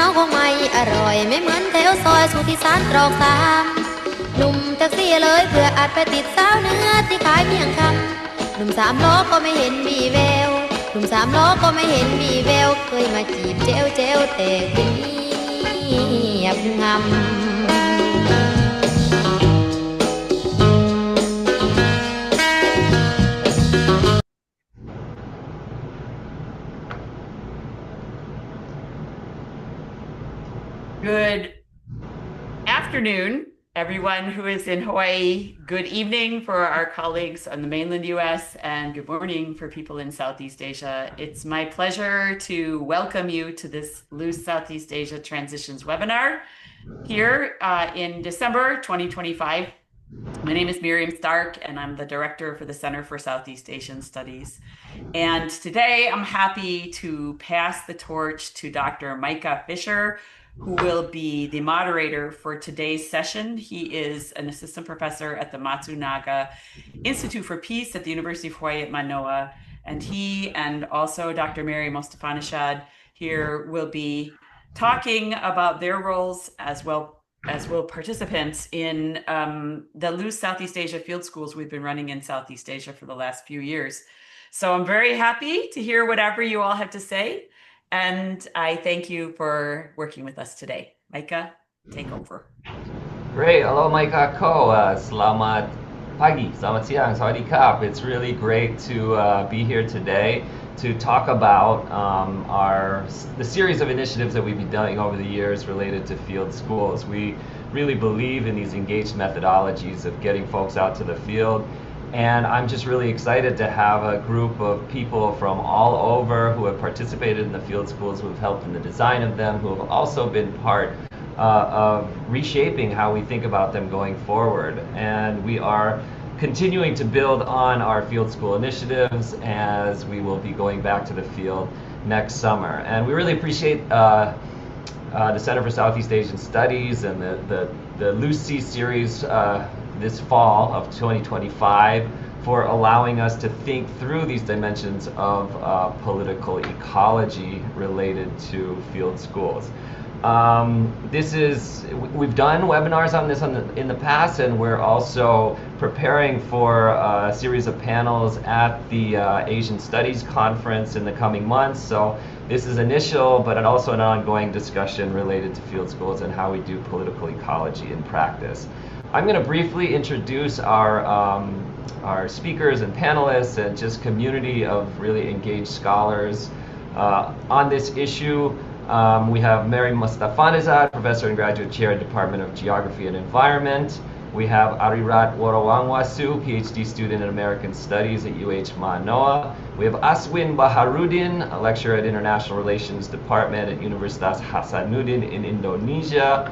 น้องคงไม่อร่อยไม่เหมือนแถวซอยสุทธิสารตรอกสามหนุ่มแท็กซี่เลยเพื่ออาจไปติดสาวเนื้อที่ขายเพียงคำหนุ่มสามล้อก็ไม่เห็นมีแววหนุ่มสามล้อก็ไม่เห็นมีแววเคยมาจีบเจลเจลแต่คืนนี้เงียบงำGood afternoon, everyone who is in Hawaii. Good evening for our colleagues on the mainland US, and good morning for people in Southeast Asia. It's my pleasure to welcome you to this Loose Southeast Asia Transitions webinar here in December 2025. My name is Miriam Stark, and I'm the director for the Center for Southeast Asian Studies. And today I'm happy to pass the torch to Dr. Micah Fisher, who will be the moderator for today's session. He is an assistant professor at the Matsunaga Institute for Peace at the University of Hawaii at Mānoa. And he and also Dr. Mary Mostafanishad here will be talking about their roles as well as will participants in the Loose Southeast Asia Field Schools we've been running in Southeast Asia for the last few years. So I'm very happy to hear whatever you all have to say. And I thank you for working with us today. Micah, take over. Great. Hello, Micah Ko. Selamat pagi. Selamat siang. Sawadee krap. It's really great to be here today to talk about the series of initiatives that we've been doing over the years related to field schools. We really believe in these engaged methodologies of getting folks out to the field. And I'm just really excited to have a group of people from all over who have participated in the field schools, who have helped in the design of them, who have also been part of reshaping how we think about them going forward. And we are continuing to build on our field school initiatives as we will be going back to the field next summer. And we really appreciate the Center for Southeast Asian Studies and the LuceSEA series this fall of 2025 for allowing us to think through these dimensions of political ecology related to field schools. We've done webinars on this in the past, and we're also preparing for a series of panels at the Asian Studies Conference in the coming months. So this is initial, but also an ongoing discussion related to field schools and how we do political ecology in practice. I'm going to briefly introduce our speakers and panelists and just community of really engaged scholars on this issue. We have Mary Mostafanishad, Professor and Graduate Chair, Department of Geography and Environment. We have Arirat Worawangwasu, PhD student in American Studies at UH Mānoa. We have Aswin Baharudin, a lecturer at International Relations Department at Universitas Hasanuddin in Indonesia.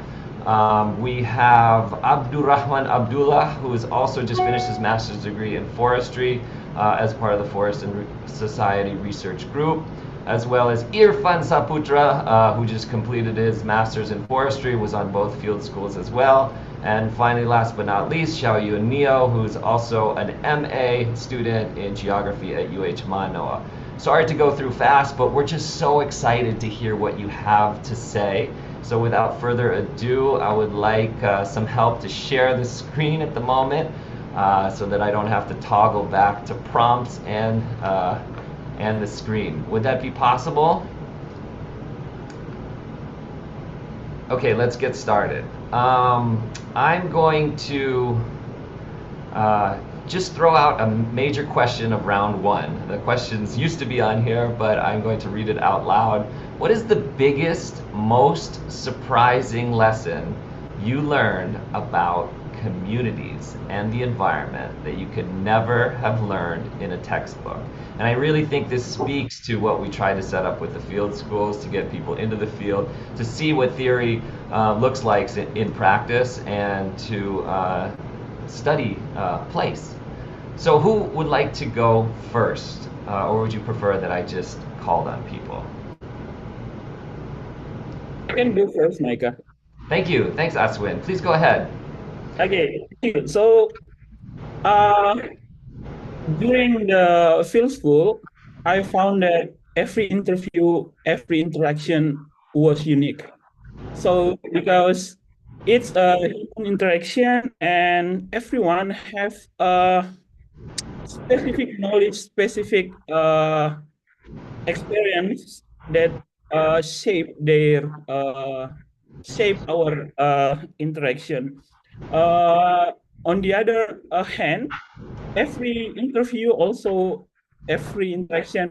We have Abdurrahman Abdullah, who has also just finished his master's degree in forestry as part of the Forest and Society Research Group, as well as Irfan Saputra, who just completed his master's in forestry, was on both field schools as well. And finally, last but not least, Xiaoyun Neo, who's also an MA student in geography at UH Mānoa. Sorry to go through fast, but we're just so excited to hear what you have to say. So without further ado, I would like some help to share the screen at the moment so that I don't have to toggle back to prompts and the screen. Would that be possible? Okay, let's get started. I'm going to just throw out a major question of round one. The questions used to be on here, but I'm going to read it out loud. What is the biggest, most surprising lesson you learned about communities and the environment that you could never have learned in a textbook? And I really think this speaks to what we try to set up with the field schools, to get people into the field, to see what theory looks like in practice, and to study place. So who would like to go first? Or would you prefer that I just called on people? I can go first, Micah. Thank you. Thanks, Aswin. Please go ahead. Okay. So, during the field school, I found that every interview, every interaction was unique. So because it's a human interaction and everyone have a specific knowledge, specific experience that shape our interaction. On the other hand, every interaction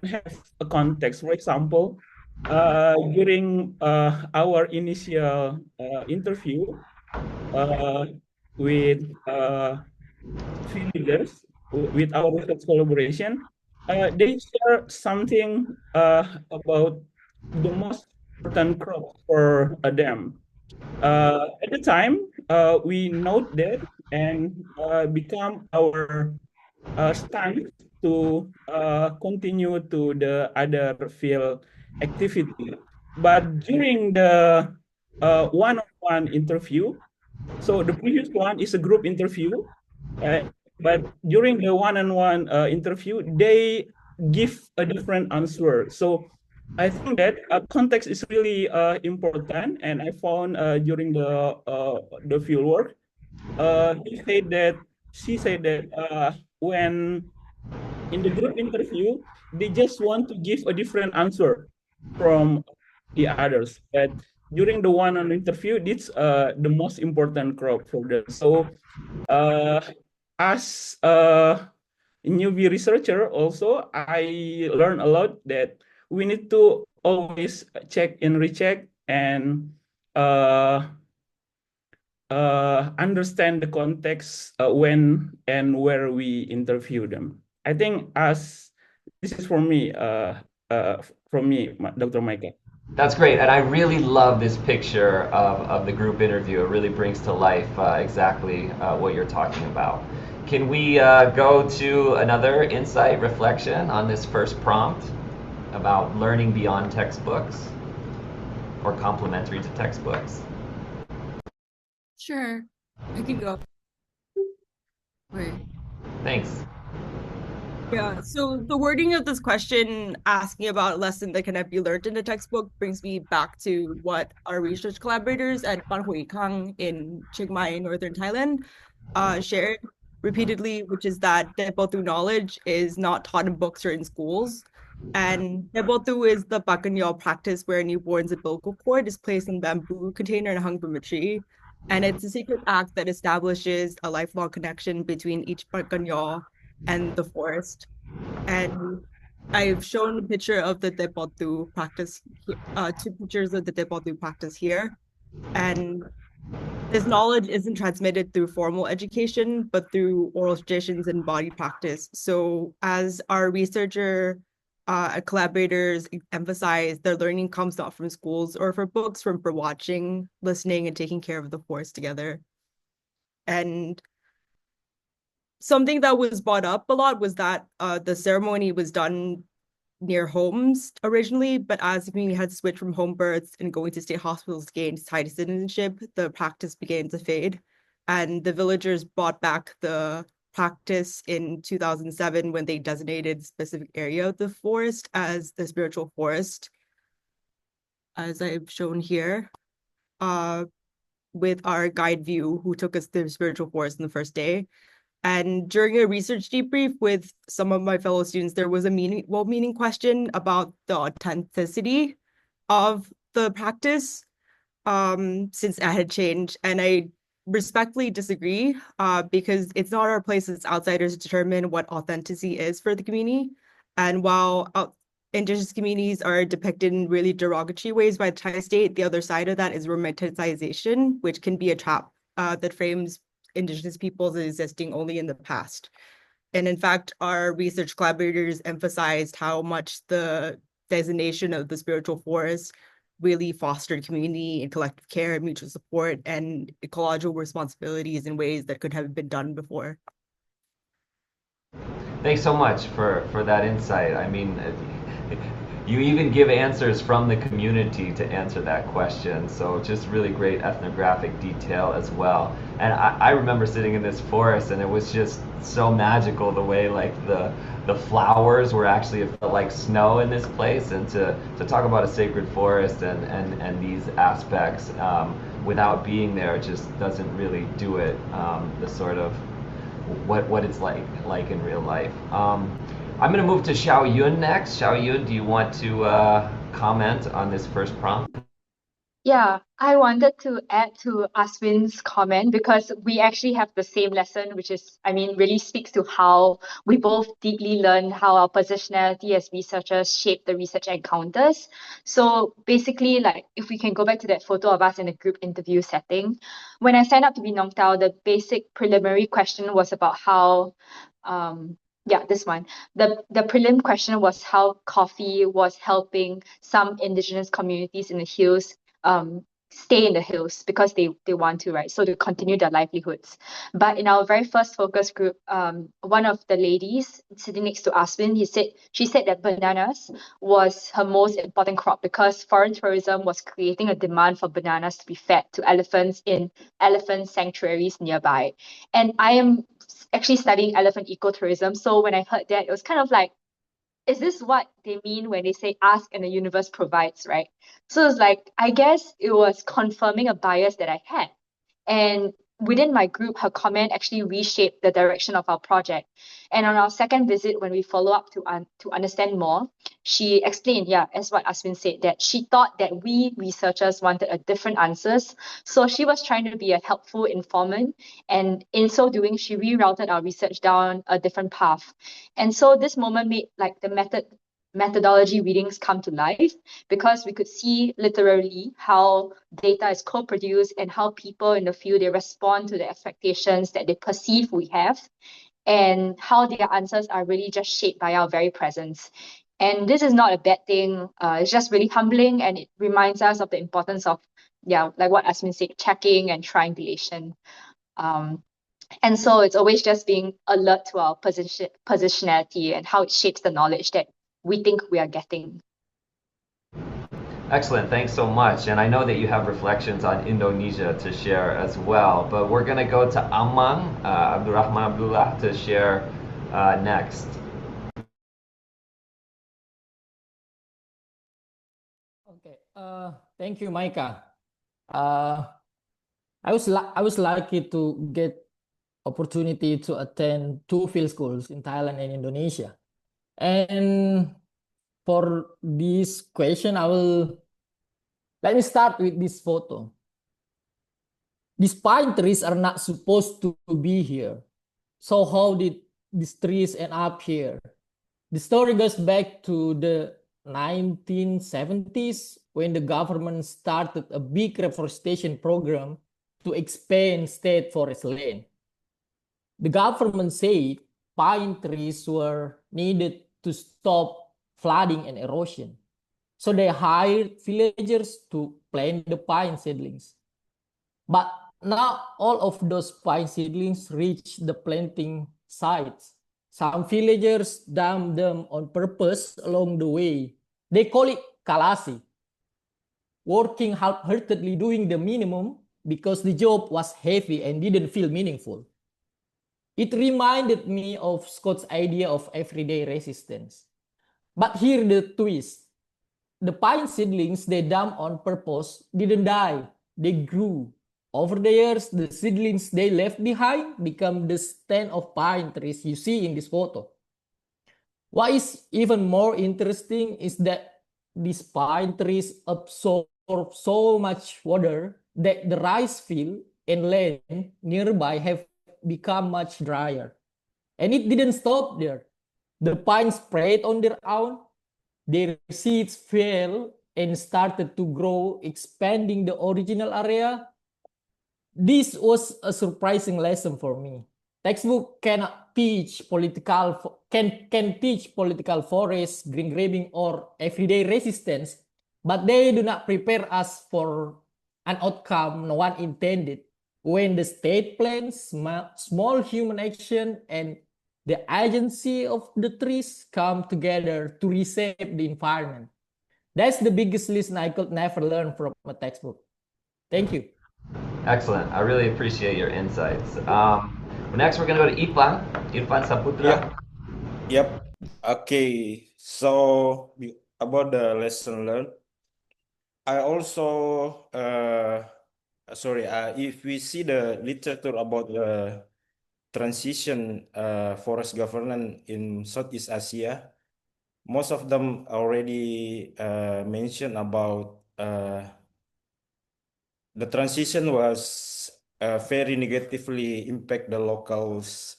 have a context. For example, during our initial interview uh, with field leaders, with our research collaboration, they share something about the most important crop for them. At the time, we note that and become our stance to continue to the other field activity. But during the one-on-one interview, so the previous one is a group interview, uh, but during the one-on-one interview, they give a different answer. So I think that context is really important, and I found during the field work, he said that she said that when in the group interview, they just want to give a different answer from the others. But during the one-on interview, it's the most important crop for them. So uh, as a newbie researcher, also I learned a lot that we need to always check and recheck and uh, understand the context when and where we interview them. I think as this is uh, from me, Dr. Micah. That's great, and I really love this picture of the group interview. It really brings to life exactly what you're talking about. Can we go to another insight reflection on this first prompt about learning beyond textbooks or complementary to textbooks? Sure, I can go. Wait. Thanks. Yeah, so the wording of this question asking about a lesson that cannot be learned in a textbook brings me back to what our research collaborators at Ban Hoi Kang in Chiang Mai, northern Thailand, shared repeatedly, which is that Debotu knowledge is not taught in books or in schools. And Debotu is the Bakanyo practice where a newborn's umbilical cord is placed in a bamboo container and hung from a tree. And it's a secret act that establishes a lifelong connection between each Bakanyo and the forest. And I've shown a picture of the Debotu practice, two pictures of the Debotu practice here. And this knowledge isn't transmitted through formal education, but through oral traditions and body practice. So as our researcher collaborators emphasize, their learning comes not from schools or from books, from for watching, listening, and taking care of the forest together. And something that was brought up a lot was that the ceremony was done near homes originally, but as the community had switched from home births and going to state hospitals to gain Thai citizenship, the practice began to fade. And the villagers brought back the practice in 2007 when they designated a specific area of the forest as the spiritual forest, as I've shown here, with our guide view who took us to the spiritual forest on the first day. And during a research debrief with some of my fellow students, there was a well-meaning question about the authenticity of the practice since it had changed. And I respectfully disagree because it's not our place as outsiders to determine what authenticity is for the community. And while Indigenous communities are depicted in really derogatory ways by the Thai state, the other side of that is romanticization, which can be a trap that frames Indigenous peoples as existing only in the past. And in fact, our research collaborators emphasized how much the designation of the spiritual forest really fostered community and collective care, mutual support, and ecological responsibilities in ways that could have been done before. Thanks so much for that insight. I mean, you even give answers from the community to answer that question. So just really great ethnographic detail as well. And I remember sitting in this forest, and it was just so magical the way like the flowers were actually, it felt like snow in this place. And to talk about a sacred forest and these aspects without being there just doesn't really do it the sort of what it's like in real life. I'm going to move to Xiao Yun next. Xiao Yun, do you want to comment on this first prompt? Yeah, I wanted to add to Aswin's comment because we actually have the same lesson, which is, I mean, really speaks to how we both deeply learn how our positionality as researchers shape the research encounters. So basically, like, if we can go back to that photo of us in a group interview setting, when I signed up to be Nong Tao, the basic preliminary question was about how, this one. The prelim question was how coffee was helping some indigenous communities in the hills stay in the hills because they want to, right? So to continue their livelihoods. But in our very first focus group, one of the ladies sitting next to Aswin, she said that bananas was her most important crop because foreign tourism was creating a demand for bananas to be fed to elephants in elephant sanctuaries nearby. And I am actually studying elephant ecotourism. So when I heard that, it was kind of like, is this what they mean when they say ask and the universe provides, right? So it's like, I guess it was confirming a bias that I had. And within my group, her comment actually reshaped the direction of our project. And on our second visit, when we follow up to understand more, she explained, as what Aswin said, that she thought that we researchers wanted a different answers. So she was trying to be a helpful informant. And in so doing, she rerouted our research down a different path. And so this moment made like the methodology readings come to life because we could see literally how data is co-produced and how people in the field, they respond to the expectations that they perceive we have and how their answers are really just shaped by our very presence. And this is not a bad thing. It's just really humbling, and it reminds us of the importance of, like what Asmin said, checking and triangulation. And so it's always just being alert to our positionality and how it shapes the knowledge that we think we are getting. Excellent, thanks so much. And I know that you have reflections on Indonesia to share as well, but we're going to go to Amang, Abdurrahman Abdullah, to share next. Okay, thank you, Micah. I was lucky to get opportunity to attend 2 field schools in Thailand and Indonesia. And for this question, let me start with this photo. These pine trees are not supposed to be here. So how did these trees end up here? The story goes back to the 1970s when the government started a big reforestation program to expand state forest land. The government said pine trees were needed to stop flooding and erosion. So they hired villagers to plant the pine seedlings. But not all of those pine seedlings reached the planting sites. Some villagers dumped them on purpose along the way. They call it kalasi, working half-heartedly doing the minimum because the job was heavy and didn't feel meaningful. It reminded me of Scott's idea of everyday resistance. But here the twist. The pine seedlings they dumped on purpose didn't die, they grew. Over the years, the seedlings they left behind become the stand of pine trees you see in this photo. What is even more interesting is that these pine trees absorb so much water that the rice field and land nearby have become much drier. And it didn't stop there. The pines spread on their own. Their seeds fell and started to grow, expanding the original area. This was a surprising lesson for me. Textbook cannot teach can teach political forest, green grabbing, or everyday resistance, but they do not prepare us for an outcome no one intended. When the state plans small human action and the agency of the trees come together to reshape the environment. That's the biggest lesson I could never learn from a textbook. Thank you. Excellent. I really appreciate your insights. Next, we're going to go to Irfan Saputra. Yep. Okay. So about the lesson learned, I also if we see the literature about the transition forest governance in Southeast Asia, most of them already mentioned about the transition was very negatively impact the locals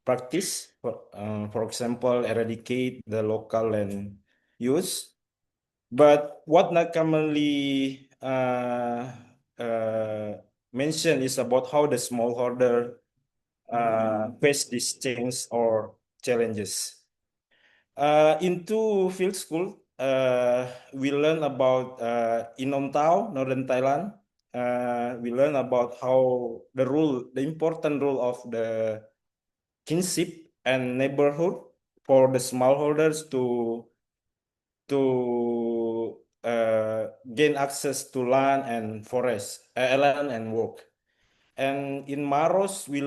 practice. For example, eradicate the local land use. But what not commonly mentioned is about how the smallholder face these change or challenges. Into field school, we learn about in Tao, northern Thailand. We learn about how the important role of the kinship and neighborhood for the smallholders to gain access to land and forest, land and work. And in Maros, we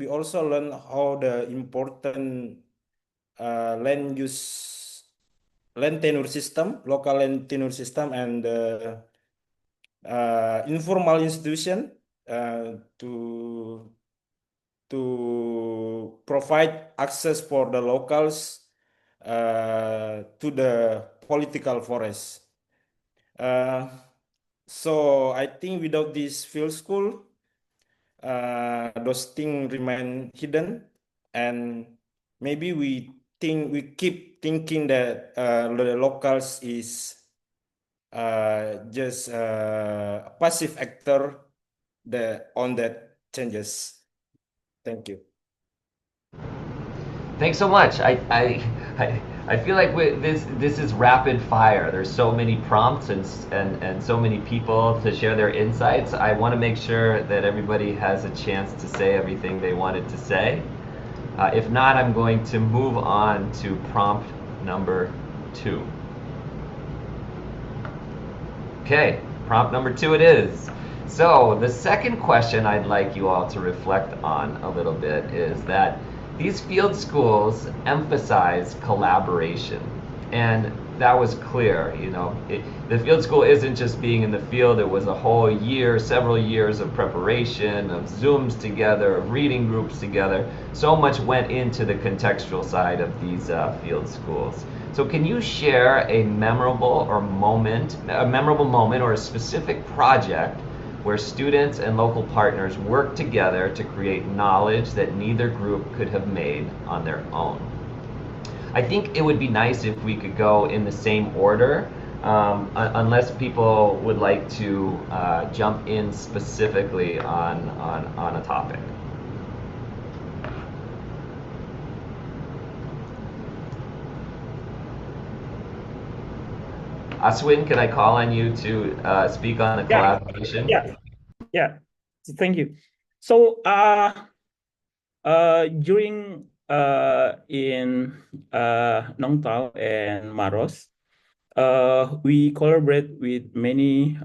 also learn how the important land tenure system, local land tenure system, and informal institution to provide access for the locals to the political forest. So I think without this field school, those things remain hidden, and maybe we keep thinking that the locals is just a passive actor on that changes. Thank you. Thanks so much. I feel like this is rapid fire. There's so many prompts and so many people to share their insights. I want to make sure that everybody has a chance to say everything they wanted to say. If not, I'm going to move on to prompt number 2. Okay, prompt number 2 it is. So the second question I'd like you all to reflect on a little bit is that these field schools emphasize collaboration, and that was clear. The field school isn't just being in the field. It was a whole year, several years of preparation, of Zooms together, of reading groups together. So much went into the contextual side of these field schools. So can you share a memorable moment or a specific project where students and local partners work together to create knowledge that neither group could have made on their own? I think it would be nice if we could go in the same order, unless people would like to jump in specifically on a topic. Aswin, can I call on you to speak on the collaboration? Yeah. Thank you. So during in Nong Tao and Maros, we collaborate with many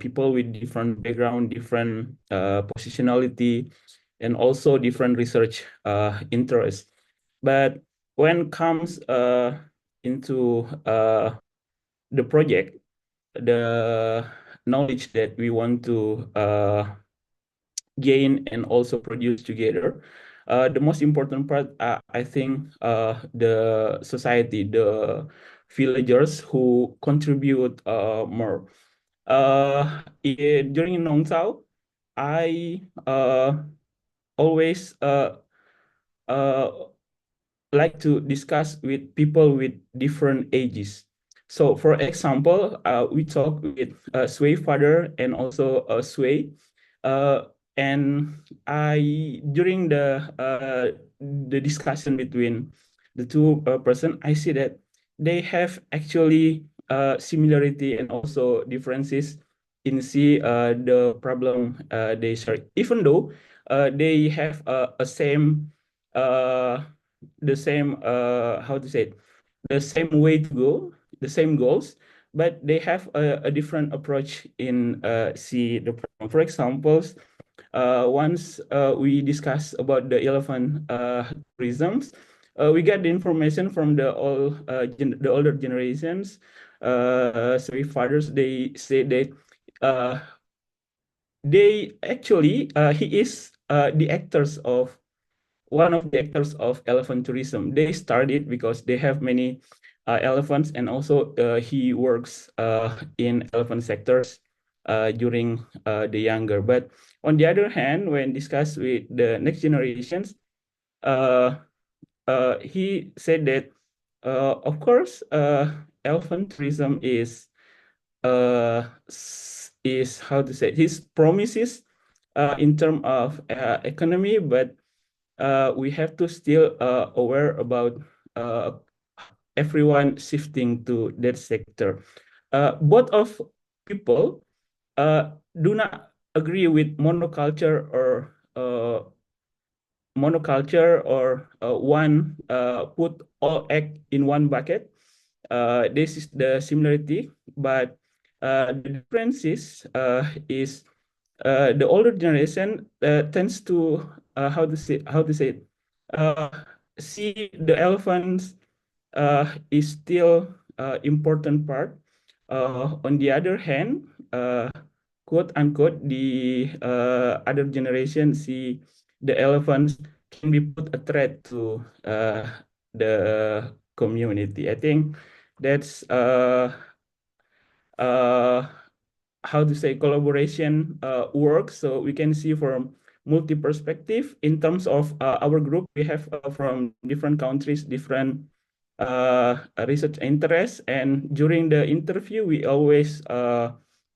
people with different background, different positionality, and also different research interests. But when it comes into the project, the knowledge that we want to gain and also produce together, the most important part, I think, the society, the villagers who contribute more. During Nong Sao, I always like to discuss with people with different ages. So, for example, we talk with Sway father and also Sway, and during the discussion between the two person, I see that they have actually similarity and also differences in the problem they share. Even though they have the same how to say it, the same way to go, the same goals, but they have a different approach in see the problem. For example, once we discussed about the elephant tourisms, we get the information from the older generations. So fathers, they say that they actually he is the actors of one of the actors of elephant tourism. They started because they have many elephants, and also he works in elephant sectors during the younger. But on the other hand, when discussed with the next generations, he said that of course elephant tourism is how to say, his promises in terms of economy, but we have to still aware about everyone shifting to that sector. Both of people do not agree with monoculture or one put all egg in one bucket. This is the similarity, but the difference is the older generation tends to how to say it, see the elephants is still important part. On the other hand, quote unquote, the other generation see the elephants can be put a threat to the community. I think that's how to say collaboration works. So we can see from multi-perspective. In terms of our group, we have from different countries, different research interests. And during the interview, we always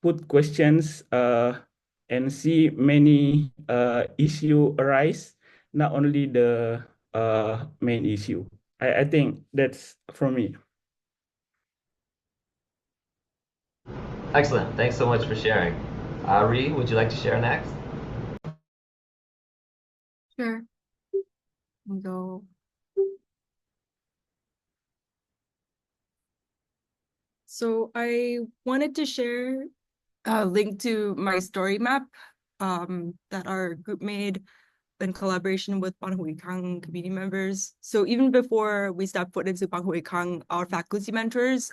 put questions and see many issue arise, not only the main issue. I think that's from me. Excellent. Thanks so much for sharing. Ree, would you like to share next? Sure. I'll go. So I wanted to share a link to my story map that our group made in collaboration with Panhuikang community members. So even before we stepped foot into Panhuikang, our faculty mentors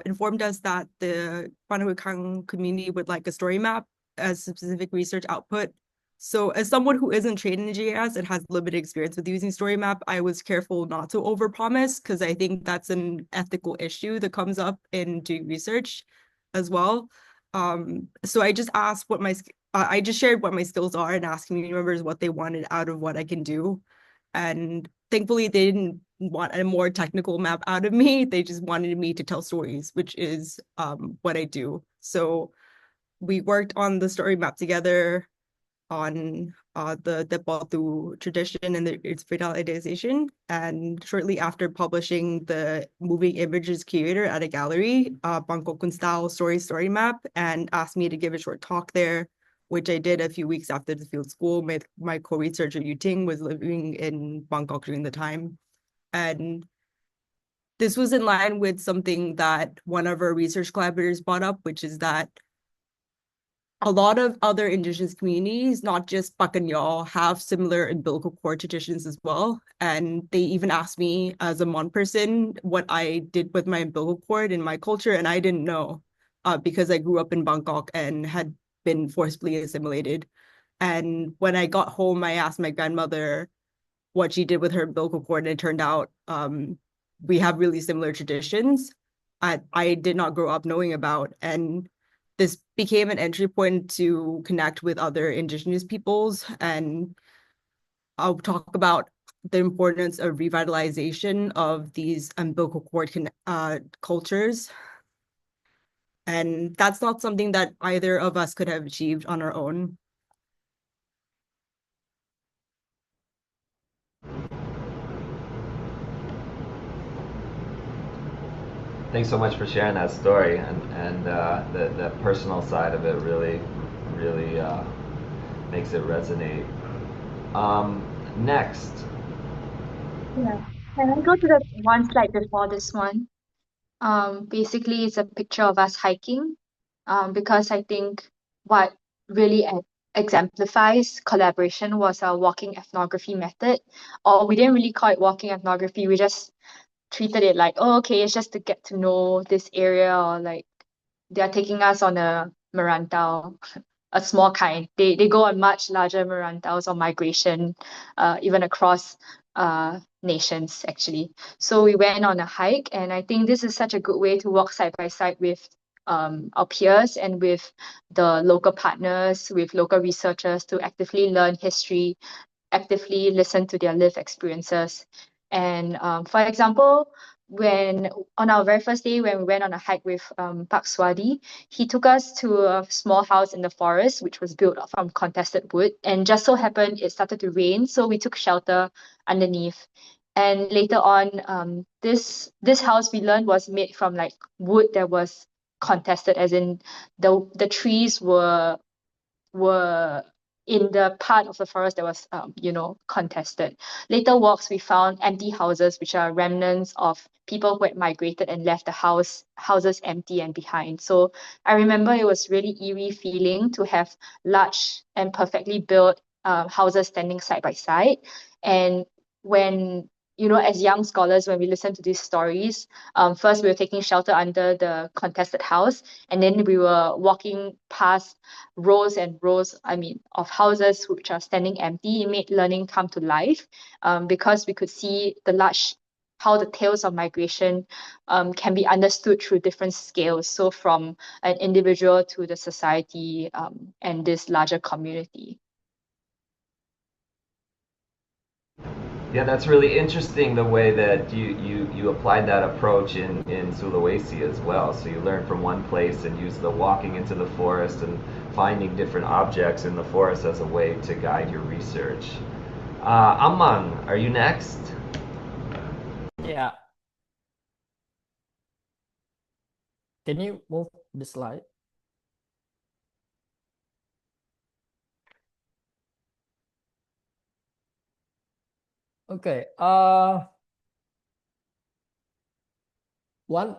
informed us that the Panhuikang community would like a story map as specific research output. So as someone who isn't trained in GIS and has limited experience with using story map, I was careful not to overpromise because I think that's an ethical issue that comes up in doing research as well. So I just asked I just shared what my skills are and asked community members what they wanted out of what I can do. And thankfully they didn't want a more technical map out of me. They just wanted me to tell stories, which is what I do. So we worked on the story map together on the Batu tradition and its revitalization. And shortly after publishing the moving images curator at a gallery, Bangkok Style story map, and asked me to give a short talk there, which I did a few weeks after the field school. My co-researcher Yu Ting was living in Bangkok during the time. And this was in line with something that one of our research collaborators brought up, which is that a lot of other indigenous communities, not just Pakanyo, have similar umbilical cord traditions as well. And they even asked me as a Mon person what I did with my umbilical cord in my culture, and I didn't know because I grew up in Bangkok and had been forcibly assimilated. And when I got home, I asked my grandmother what she did with her umbilical cord, and it turned out we have really similar traditions I did not grow up knowing about. And this became an entry point to connect with other indigenous peoples. And I'll talk about the importance of revitalization of these umbilical cord cultures. And that's not something that either of us could have achieved on our own. Thanks so much for sharing that story, and the personal side of it really makes it resonate. Next. Yeah. Can I go to the one slide before this one? Basically, it's a picture of us hiking, because I think what really exemplifies collaboration was our walking ethnography method. Or we didn't really call it walking ethnography, we just treated it like, oh, okay, it's just to get to know this area, or like they're taking us on a merantau, a small kind. They go on much larger merantaus or migration, even across nations actually. So we went on a hike, and I think this is such a good way to walk side by side with our peers and with the local partners, with local researchers to actively learn history, actively listen to their lived experiences. And for example, when on our very first day when we went on a hike with Pak Swadi, he took us to a small house in the forest which was built from contested wood, and just so happened it started to rain, so we took shelter underneath. And later on, this house we learned was made from like wood that was contested, as in the trees were in the part of the forest that was contested. Later walks we found empty houses which are remnants of people who had migrated and left the houses empty and behind. So I remember it was really eerie feeling to have large and perfectly built houses standing side by side. And when as young scholars, when we listen to these stories, first we were taking shelter under the contested house, and then we were walking past rows and rows, of houses which are standing empty. It made learning come to life, because we could see how the tales of migration can be understood through different scales. So from an individual to the society, and this larger community. Yeah, that's really interesting the way that you applied that approach in Sulawesi as well. So you learn from one place and use the walking into the forest and finding different objects in the forest as a way to guide your research. Amang, are you next? Yeah. Can you move the slide? Okay. One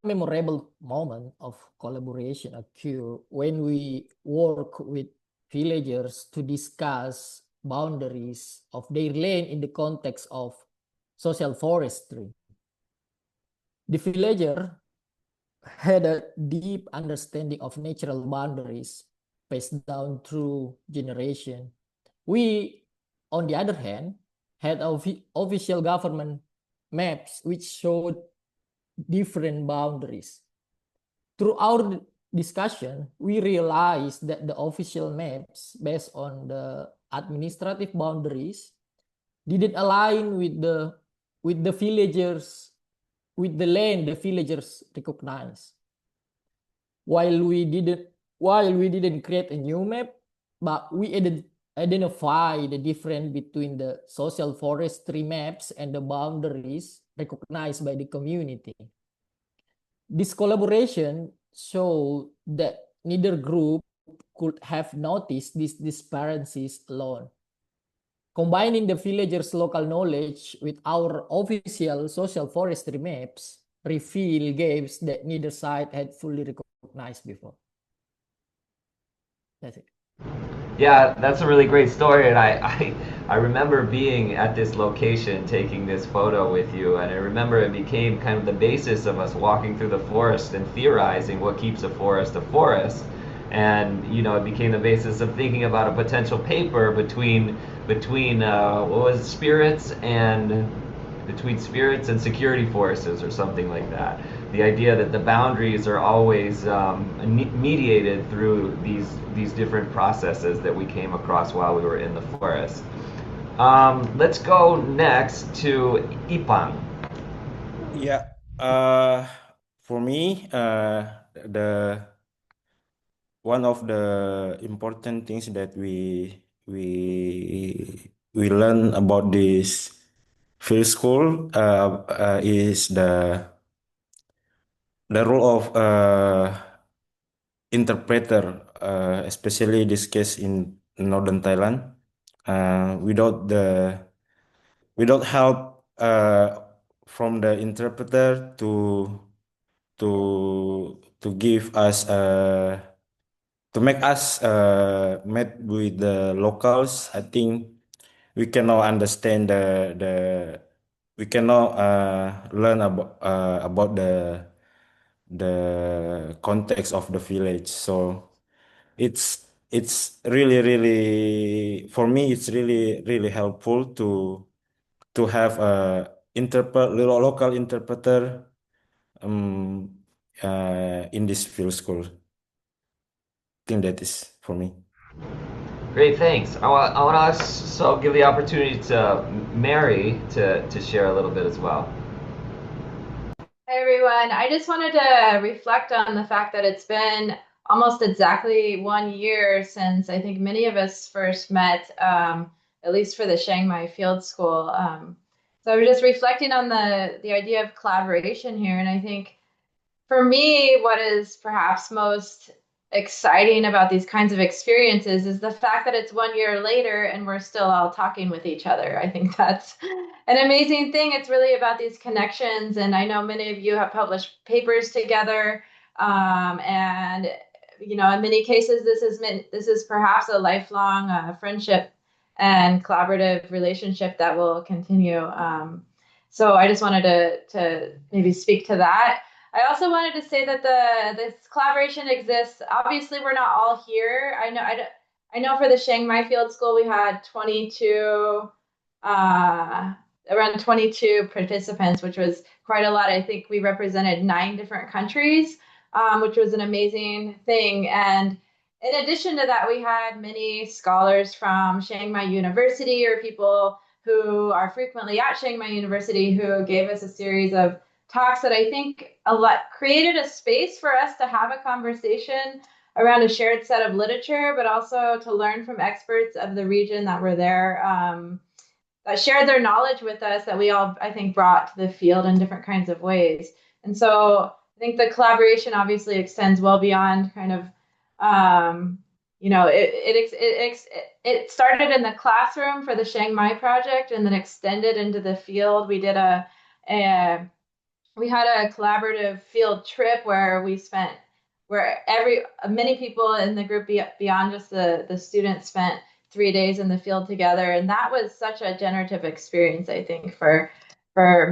memorable moment of collaboration occurred when we work with villagers to discuss boundaries of their land in the context of social forestry. The villager had a deep understanding of natural boundaries passed down through generation. We, on the other hand, had official government maps which showed different boundaries. Through our discussion, we realized that the official maps based on the administrative boundaries didn't align with the villagers, with the land the villagers recognize. While we didn't create a new map, but we identify the difference between the social forestry maps and the boundaries recognized by the community. This collaboration showed that neither group could have noticed these discrepancies alone. Combining the villagers' local knowledge with our official social forestry maps reveal gaps that neither side had fully recognized before. That's it. Yeah, that's a really great story, and I remember being at this location taking this photo with you, and I remember it became kind of the basis of us walking through the forest and theorizing what keeps a forest, and it became the basis of thinking about a potential paper between spirits and security forces or something like that. The idea that the boundaries are always mediated through these different processes that we came across while we were in the forest. Let's go next to Ipang. Yeah, for me, the one of the important things that we learn about this field school is the role of interpreter, especially this case in northern Thailand. Without help from the interpreter to to give us to make us meet with the locals. I think we cannot understand we cannot learn about the context of the village. So it's really for me it's really helpful to have a local interpreter um in this field school. I think that is for me. Great, thanks. I want to also give the opportunity to Mary to share a little bit as well. Hi, everyone. I just wanted to reflect on the fact that it's been almost exactly 1 year since I think many of us first met, at least for the Chiang Mai Field School. So I was just reflecting on the idea of collaboration here. And I think for me, what is perhaps most exciting about these kinds of experiences is the fact that it's 1 year later and we're still all talking with each other. I think that's an amazing thing. It's really about these connections. And I know many of you have published papers together. And, you know, in many cases, this is perhaps a lifelong friendship and collaborative relationship that will continue. So I just wanted to maybe speak to that. I also wanted to say that this collaboration exists. Obviously, we're not all here. I know for the Chiang Mai Field School, we had around 22 participants, which was quite a lot. I think we represented 9 different countries, which was an amazing thing. And in addition to that, we had many scholars from Chiang Mai University or people who are frequently at Chiang Mai University who gave us a series of talks that I think created a space for us to have a conversation around a shared set of literature, but also to learn from experts of the region that were there, that shared their knowledge with us that we all, I think, brought to the field in different kinds of ways. And so I think the collaboration obviously extends well beyond kind of, you know, it started in the classroom for the Chiang Mai project and then extended into the field. We had a collaborative field trip where many people in the group beyond just the students spent 3 days in the field together. And that was such a generative experience, I think, for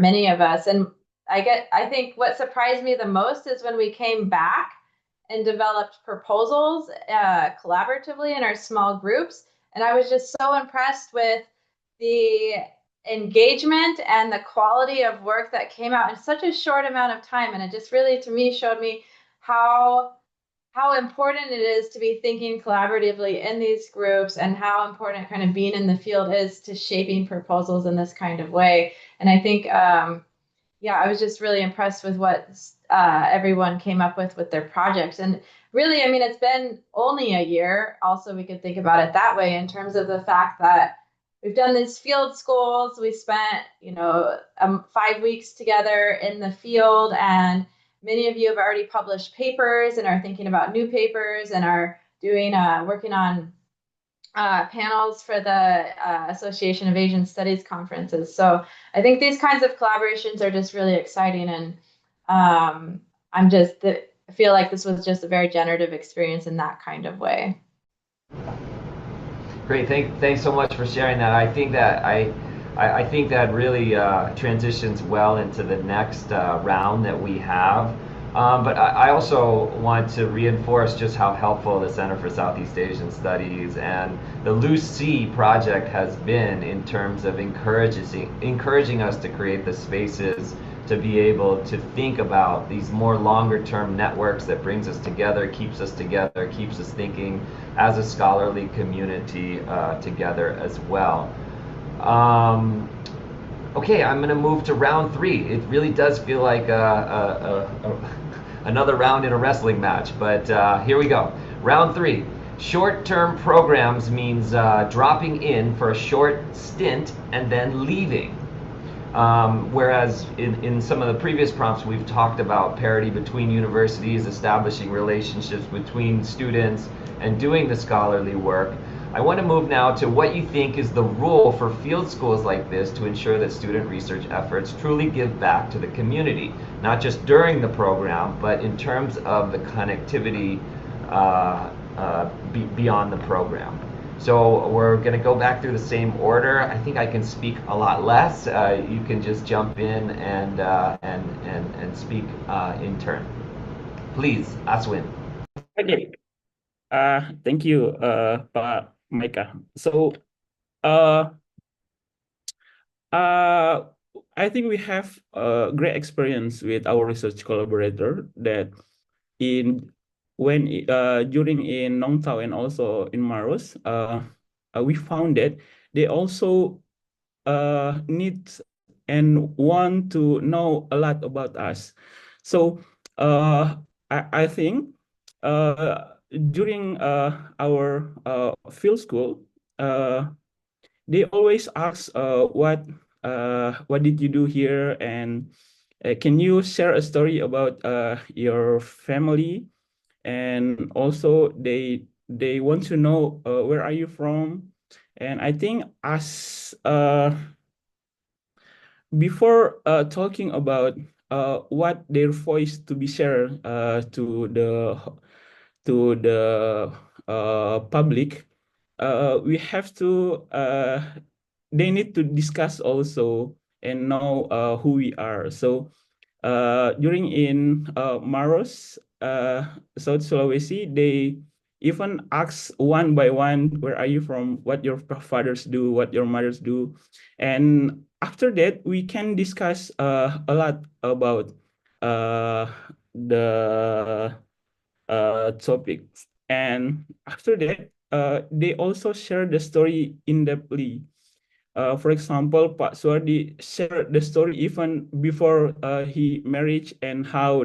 many of us. And I think what surprised me the most is when we came back and developed proposals collaboratively in our small groups. And I was just so impressed with the engagement and the quality of work that came out in such a short amount of time. And it just really, to me, showed me how important it is to be thinking collaboratively in these groups and how important kind of being in the field is to shaping proposals in this kind of way. And I think, I was just really impressed with what everyone came up with their projects. And really, I mean, it's been only a year. Also, we could think about it that way in terms of the fact that we've done these field schools. We spent, 5 weeks together in the field, and many of you have already published papers and are thinking about new papers and are working on panels for the Association of Asian Studies conferences. So I think these kinds of collaborations are just really exciting, and I feel like this was just a very generative experience in that kind of way. Great, thanks so much for sharing that. I think that really transitions well into the next round that we have. But I also want to reinforce just how helpful the Center for Southeast Asian Studies and the LuceSEA project has been in terms of encouraging us to create the spaces to be able to think about these more longer-term networks that brings us together, keeps us thinking as a scholarly community together as well. Okay, I'm going to move to round 3. It really does feel like another round in a wrestling match, but here we go. Round 3. Short-term programs means dropping in for a short stint and then leaving. Whereas in some of the previous prompts, we've talked about parity between universities, establishing relationships between students, and doing the scholarly work. I want to move now to what you think is the role for field schools like this to ensure that student research efforts truly give back to the community, not just during the program, but in terms of the connectivity beyond the program. So we're going to go back through the same order. I think I can speak a lot less. You can just jump in and speak in turn. Please, Aswin. Okay. Thank you, Pak Micah. So, I think we have a great experience with our research collaborator that during in Nong Tau and also in Maros, we found that they also need and want to know a lot about us. So I think during our field school, they always ask what did you do here, and can you share a story about your family, and also they want to know where are you from. And I think as before talking about what their voice to be shared to the public, we have to they need to discuss also and know who we are. So during in Maros, South Sulawesi, they even ask one by one, where are you from, what your fathers do, what your mothers do. And after that, we can discuss a lot about the topic. And after that, they also share the story in-depthly. For example, Pak Suardi shared the story even before he married, and how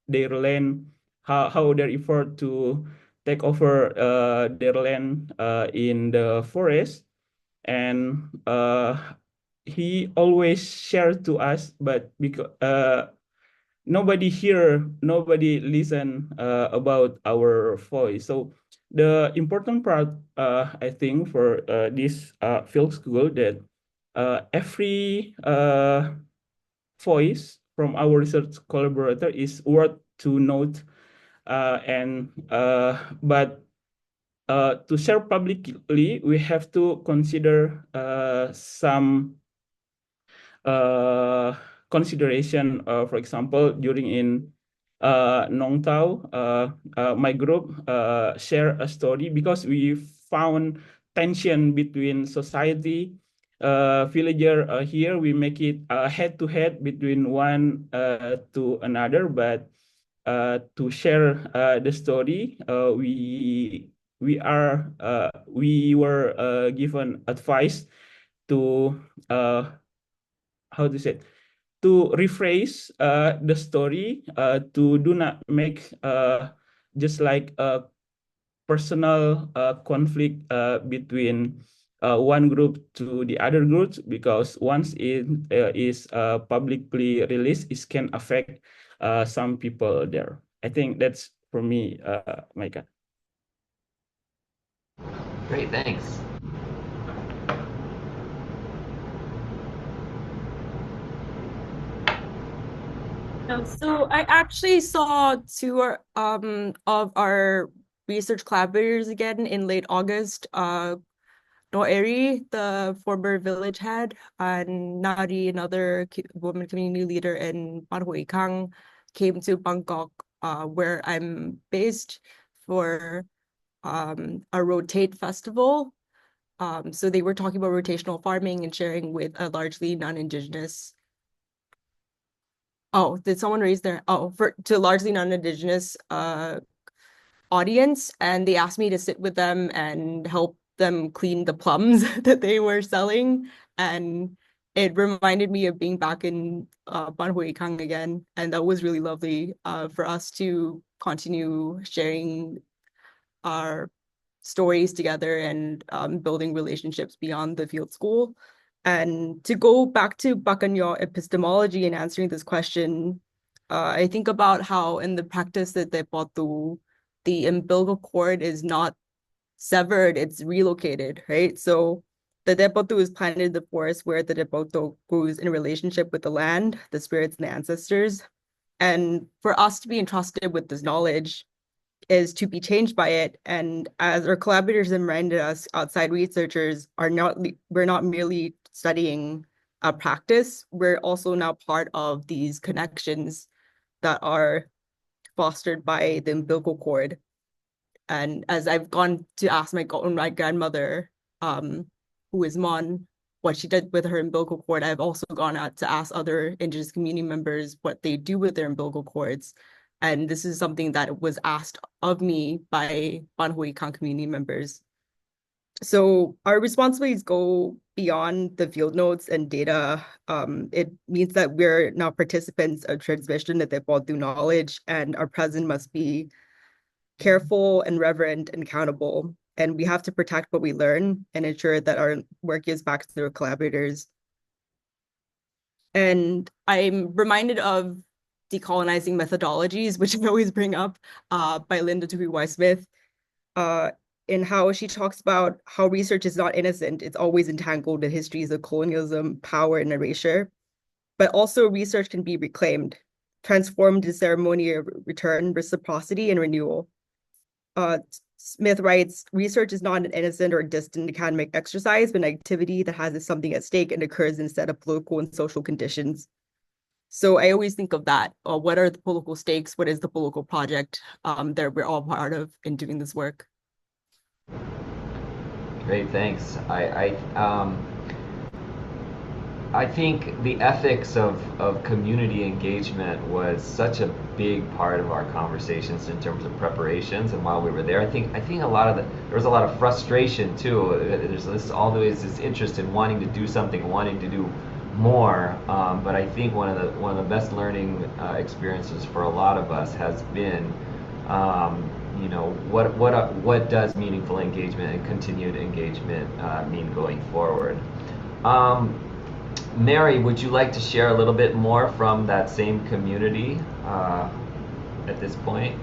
their land, how their effort to take over their land in the forest. And he always shared to us, but because nobody listen about our voice. So the important part, I think, for this field school, that every voice from our research collaborator is worth to note, but to share publicly, we have to consider some consideration. For example, during in Nong Tau, my group share a story because we found tension between society. Villager here, we make it head to head between one to another, but to share the story, we were given advice to how to say, to rephrase the story, to do not make just like a personal conflict between one group to the other groups, because once it is publicly released, it can affect some people there. I think that's for me, Micah. Great, thanks. So I actually saw two of our research collaborators again in late August. Noeri, the former village head, and Nari, another woman community leader in Mānoa Kang, came to Bangkok, where I'm based, for a Rotate festival. So they were talking about rotational farming and sharing with a largely non-Indigenous. Oh, did someone raise their, to largely non-Indigenous audience, and they asked me to sit with them and help them clean the plums that they were selling. And it reminded me of being back in Banhui Kang again, and that was really lovely for us to continue sharing our stories together and building relationships beyond the field school. And to go back to Bakanyo epistemology and answering this question, I think about how in the practice that Tepotu, the umbilical cord is not severed, it's relocated, right? So the depoto is planted in the forest where the depoto goes in relationship with the land, the spirits, and the ancestors. And for us to be entrusted with this knowledge is to be changed by it. And as our collaborators reminded us, outside researchers we're not merely studying a practice, we're also now part of these connections that are fostered by the umbilical cord. And as I've gone to ask my grandmother, who is Mon, what she did with her umbilical cord, I've also gone out to ask other Indigenous community members what they do with their umbilical cords. And this is something that was asked of me by Banhoikan community members. So our responsibilities go beyond the field notes and data. It means that we're now participants of transmission of the Baldu knowledge, and our presence must be careful and reverent and accountable. And we have to protect what we learn and ensure that our work gives back to our collaborators. And I'm reminded of decolonizing methodologies, which I always bring up, by Linda Tui-Smith, in how she talks about how research is not innocent. It's always entangled in histories of colonialism, power, and erasure. But also research can be reclaimed, transformed into ceremony of return, reciprocity, and renewal. Smith writes, research is not an innocent or distant academic exercise, but an activity that has something at stake and occurs instead of political and social conditions. So I always think of that. What are the political stakes? What is the political project that we're all part of in doing this work? Great, thanks. I think the ethics of community engagement was such a big part of our conversations in terms of preparations. And while we were there, I think a lot of there was a lot of frustration too. There's always this interest in wanting to do something, wanting to do more. But I think one of the best learning experiences for a lot of us has been, what does meaningful engagement and continued engagement mean going forward? Mary, would you like to share a little bit more from that same community at this point?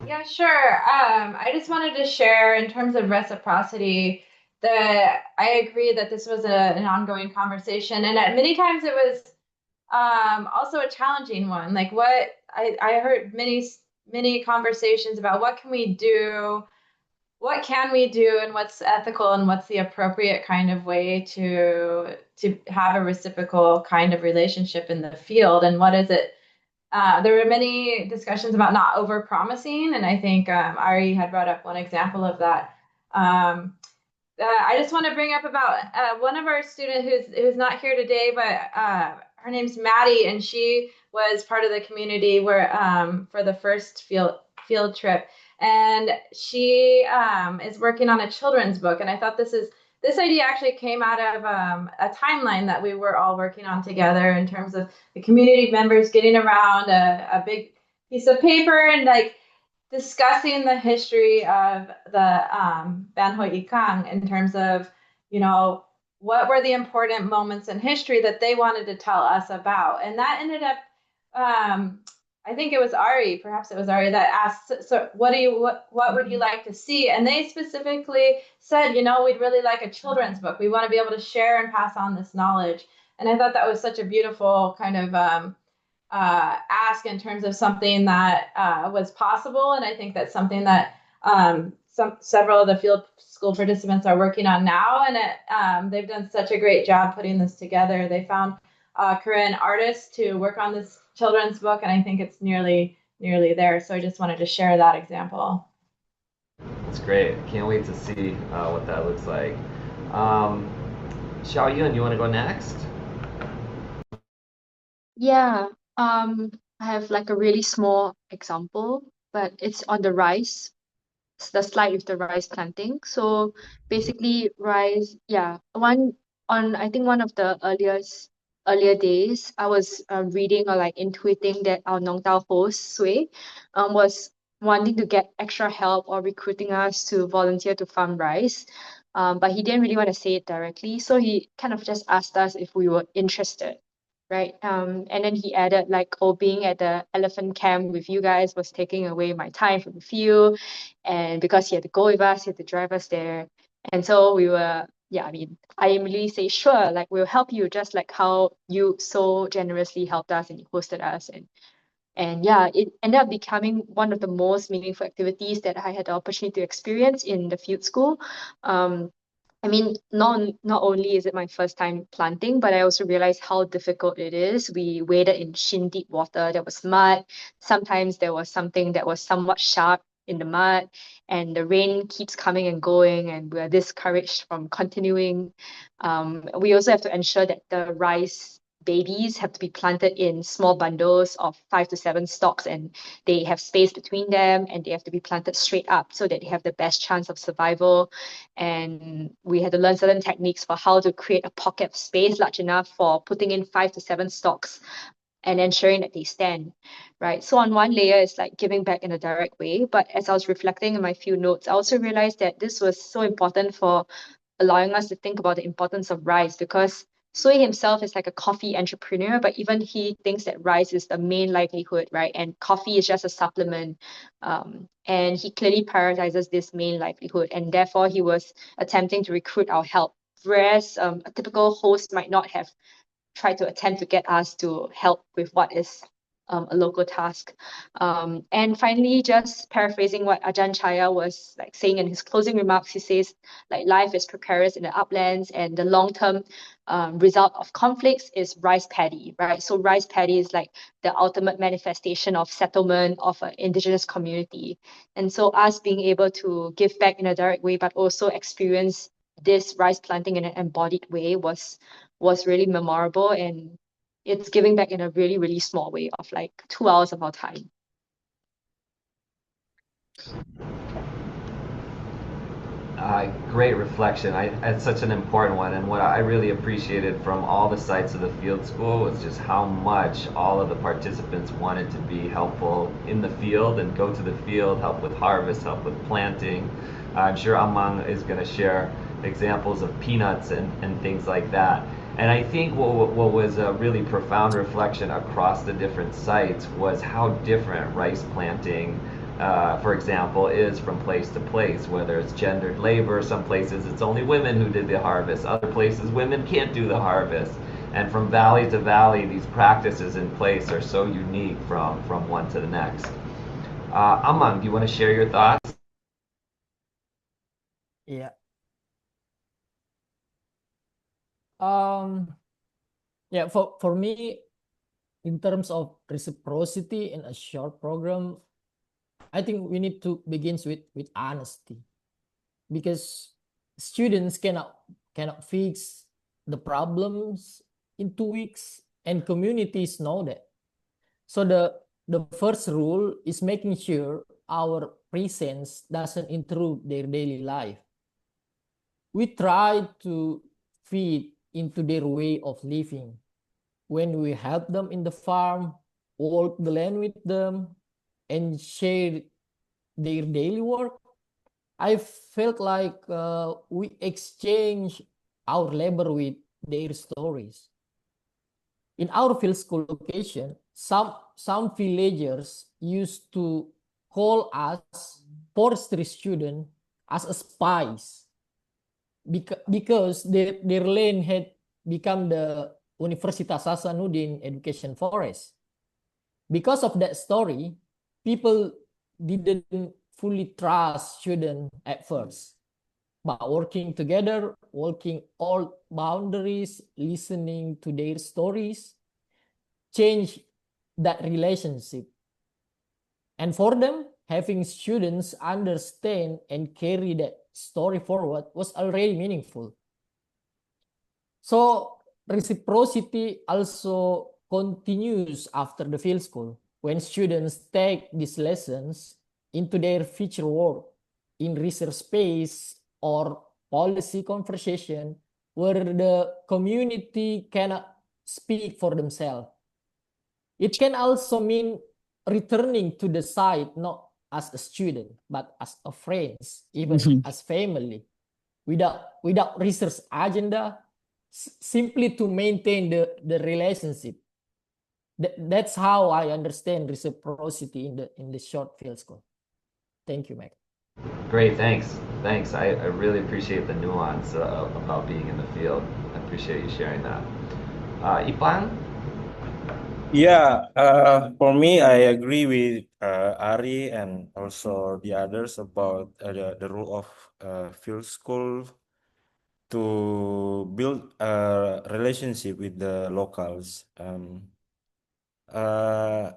Yeah, sure. I just wanted to share in terms of reciprocity that I agree that this was an ongoing conversation, and at many times it was also a challenging one. Like what I heard many conversations about what can we do, and what's ethical and what's the appropriate kind of way to have a reciprocal kind of relationship in the field, and what is it. There were many discussions about not over-promising, and I think Ari had brought up one example of that. I just want to bring up about one of our students who's not here today, but her name's Maddie, and she was part of the community where for the first field trip, and she is working on a children's book. And I thought this idea actually came out of a timeline that we were all working on together in terms of the community members getting around a big piece of paper and like discussing the history of the Banhoi Ikang in terms of, what were the important moments in history that they wanted to tell us about. And that ended up, I think it was Ari, perhaps it was Ari that asked, so what would you like to see? And they specifically said, we'd really like a children's book. We want to be able to share and pass on this knowledge. And I thought that was such a beautiful kind of ask in terms of something that was possible. And I think that's something that several of the field school participants are working on now. And they've done such a great job putting this together. They found Korean artists to work on this children's book, and I think it's nearly there. So I just wanted to share that example. That's great. Can't wait to see what that looks like. Xiaoyun, you want to go next? Yeah, I have like a really small example, but it's on the rice. It's the slide with the rice planting. So basically rice, yeah, I think one of the earlier days, I was reading or like intuiting that our Nong Tao host, Sui, was wanting to get extra help or recruiting us to volunteer to farm rice. But he didn't really want to say it directly. So he kind of just asked us if we were interested. right? And then he added like, oh, being at the elephant camp with you guys was taking away my time from the field. And because he had to go with us, he had to drive us there. And so we were, yeah, I mean, I immediately say, sure, like we'll help you just like how you so generously helped us and you hosted us. And yeah, it ended up becoming one of the most meaningful activities that I had the opportunity to experience in the field school. I mean, not only is it my first time planting, but I also realized how difficult it is. We waded in shin deep water. There was mud. Sometimes there was something that was somewhat sharp in the mud, and the rain keeps coming and going, and we are discouraged from continuing. We also have to ensure that the rice babies have to be planted in small bundles of 5 to 7 stalks, and they have space between them, and they have to be planted straight up so that they have the best chance of survival. And we had to learn certain techniques for how to create a pocket of space large enough for putting in 5 to 7 stalks and ensuring that they stand, right? So on one layer, it's like giving back in a direct way. But as I was reflecting in my few notes, I also realized that this was so important for allowing us to think about the importance of rice, because Sui himself is like a coffee entrepreneur, but even he thinks that rice is the main livelihood, right? And coffee is just a supplement. And he clearly prioritizes this main livelihood, and therefore he was attempting to recruit our help. Whereas a typical host might not have tried to attempt to get us to help with what is a local task. And finally, just paraphrasing what Ajahn Chaya was like saying in his closing remarks, he says like life is precarious in the uplands, and the long-term result of conflicts is rice paddy, right? So rice paddy is like the ultimate manifestation of settlement of an indigenous community. And so us being able to give back in a direct way, but also experience this rice planting in an embodied way was really memorable, and it's giving back in a really, really small way of like 2 hours of our time. Great reflection. It's such an important one, and what I really appreciated from all the sites of the field school was just how much all of the participants wanted to be helpful in the field and go to the field, help with harvest, help with planting. I'm sure Amang is going to share examples of peanuts and things like that. And I think what was a really profound reflection across the different sites was how different rice planting, for example, is from place to place, whether it's gendered labor. Some places it's only women who did the harvest. Other places women can't do the harvest. And from valley to valley, these practices in place are so unique from one to the next. Amang, do you want to share your thoughts? Yeah. Yeah, for me, in terms of reciprocity in a short program, I think we need to begin with honesty, because students cannot fix the problems in 2 weeks, and communities know that. So the first rule is making sure our presence doesn't intrude their daily life. We try to feed into their way of living. When we help them in the farm, work the land with them, and share their daily work, I felt like we exchange our labor with their stories. In our field school location, some villagers used to call us forestry students as a spies, because their land had become the Universitas Hasanuddin Education Forest. Because of that story, people didn't fully trust students at first. But working together, walking all boundaries, listening to their stories, changed that relationship. And for them, having students understand and carry that story forward was already meaningful. So reciprocity also continues after the field school, when students take these lessons into their future work in research space or policy conversation where the community cannot speak for themselves. It can also mean returning to the site not as a student, but as a friend, even as family, without research agenda, simply to maintain the relationship. That's how I understand reciprocity in the short field school. Thank you, Mike. Great, thanks. Thanks. I really appreciate the nuance about being in the field. I appreciate you sharing that. Ipan? Yeah, for me, I agree with Ari and also the others about the role of field school to build a relationship with the locals. Uh,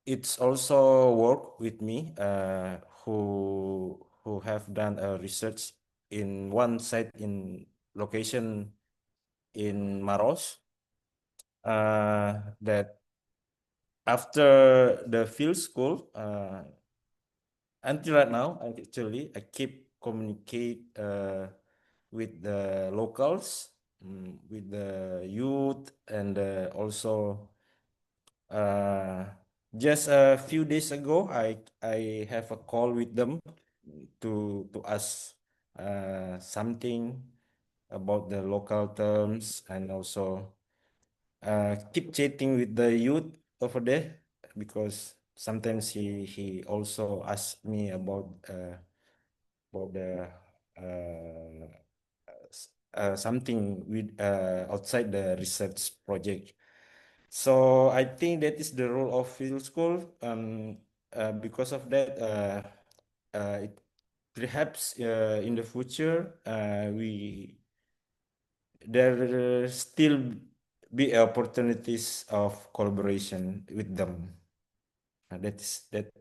it's also work with me who have done a research in one site in location in Maros. That after the field school, until right now, actually, I keep communicate with the locals, with the youth, and also just a few days ago, I have a call with them to ask something about the local terms, and also keep chatting with the youth over there, because sometimes he also asks me about the something with outside the research project. So I think that is the role of field school. Because of that, it, perhaps in the future there still be opportunities of collaboration with them. That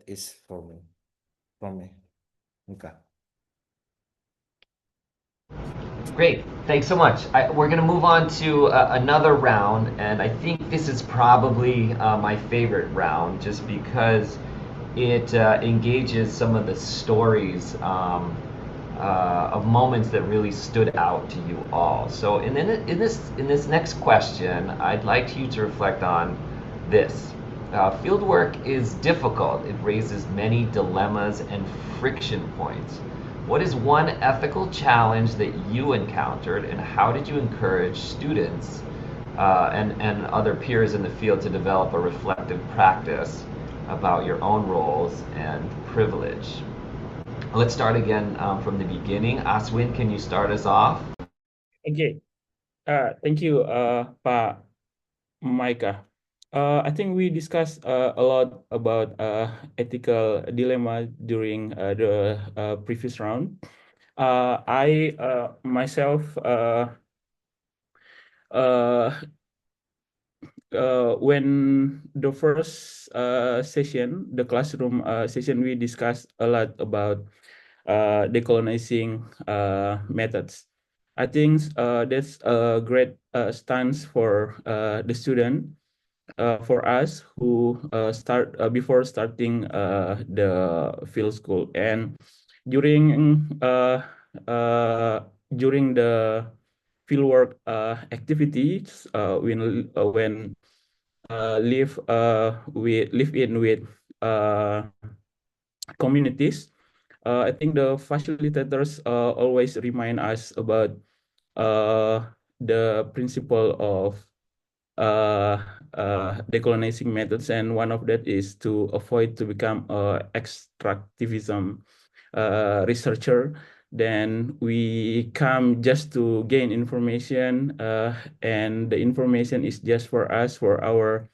is for me, from me, Mika. Great, thanks so much. We're going to move on to another round, and I think this is probably my favorite round just because it engages some of the stories of moments that really stood out to you all. So in this next question, I'd like you to reflect on this. Fieldwork is difficult. It raises many dilemmas and friction points. What is one ethical challenge that you encountered, and how did you encourage students and other peers in the field to develop a reflective practice about your own roles and privilege? Let's start again from the beginning. Aswin, can you start us off? Okay. Thank you, Pak Micah. I think we discussed a lot about ethical dilemma during the previous round. I myself when the first session, the classroom session, we discussed a lot about decolonizing methods. I think that's a great stance for the student, for us who start before starting the field school, and during the fieldwork activities, when live in with communities. I think the facilitators always remind us about the principle of decolonizing methods, and one of that is to avoid to become extractivism researcher. Then we come just to gain information, and the information is just for us, for our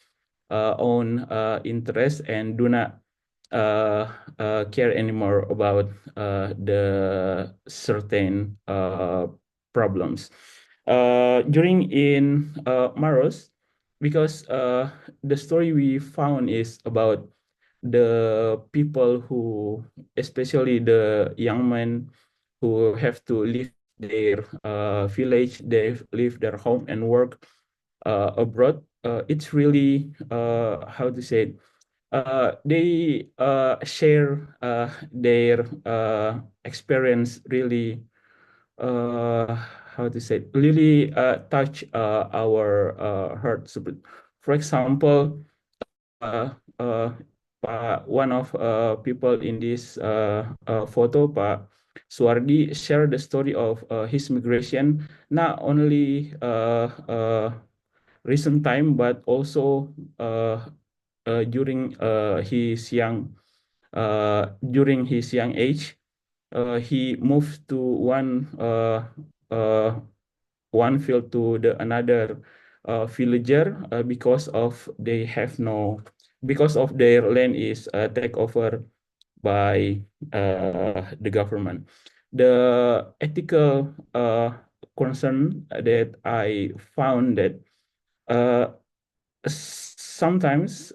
own interest, and do not care anymore about the certain problems. During in Maros, because the story we found is about the people who, especially the young men who have to leave their village, they leave their home and work abroad. It's really how to say it, they share their experience really, how to say it, really touch our hearts. For example, one of people in this photo, Pak Suardi, shared the story of his migration, not only recent time, but also during his young age, he moved to one field to the another villager because of because of their land is taken over by the government. The ethical concern that I found that sometimes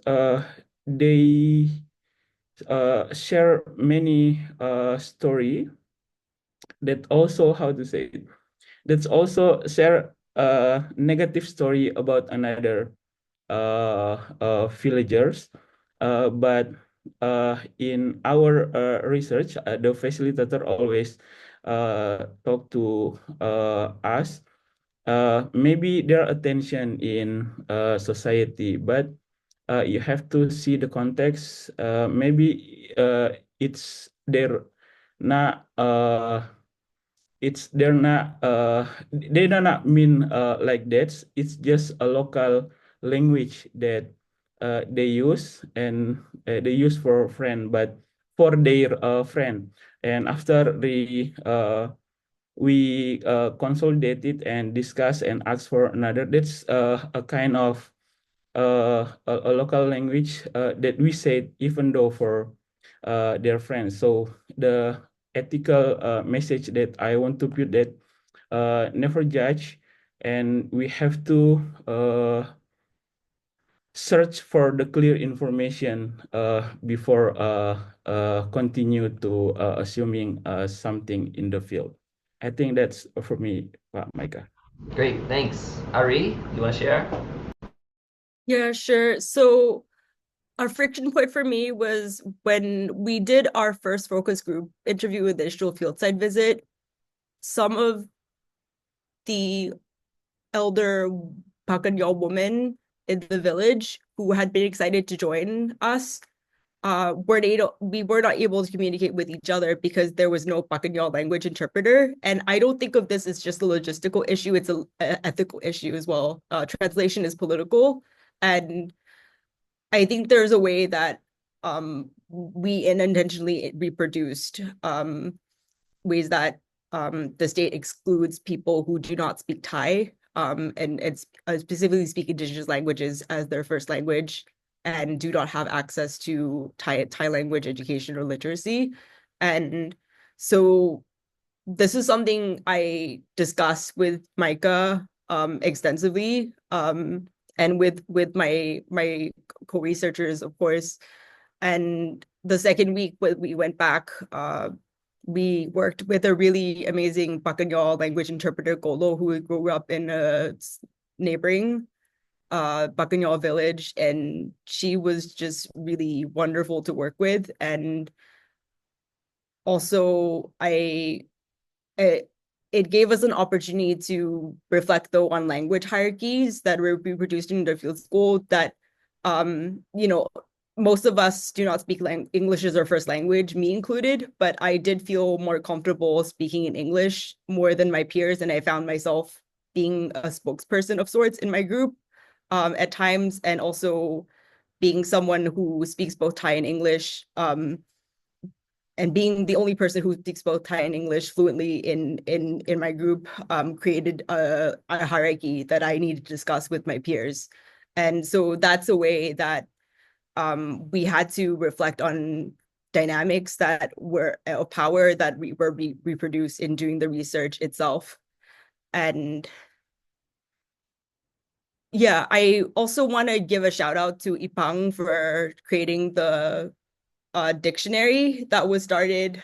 they share many story that also, how to say it, that's also share a negative story about another villagers. But in our research, the facilitator always talk to us. Maybe their attention in society, but you have to see the context. Maybe it's their not they're not they do not mean like that. It's just a local language that they use, and they use for friend, but for their friend. And after we consolidated and discuss and ask for another, that's a kind of a local language that we said even though for their friends. So the ethical message that I want to put that never judge, and we have to search for the clear information before continue to assuming something in the field. I think that's for me, Micah. Great, thanks. Ari, you want to share? Yeah, sure. So our friction point for me was when we did our first focus group interview with the initial field site visit. Some of the elder Pacanyol women in the village who had been excited to join us we were not able to communicate with each other because there was no Pacanyol language interpreter. And I don't think of this as just a logistical issue, it's an ethical issue as well. Translation is political, and I think there's a way that we unintentionally reproduced ways that the state excludes people who do not speak Thai and specifically speak indigenous languages as their first language and do not have access to Thai language education or literacy. And so this is something I discussed with Micah extensively and with my co-researchers, of course. And the second week we went back, we worked with a really amazing Pacanyol language interpreter, Golo, who grew up in a neighboring Pacanyol village, and she was just really wonderful to work with. And also it gave us an opportunity to reflect though on language hierarchies that were reproduced in the field school, that most of us do not speak English as our first language, me included, but I did feel more comfortable speaking in English more than my peers, and I found myself being a spokesperson of sorts in my group at times, and also being someone who speaks both Thai and English, and being the only person who speaks both Thai and English fluently in my group created a hierarchy that I needed to discuss with my peers. And so that's a way that we had to reflect on dynamics that were of power that were reproduced in doing the research itself. And yeah, I also want to give a shout out to Ipang for creating the dictionary that was started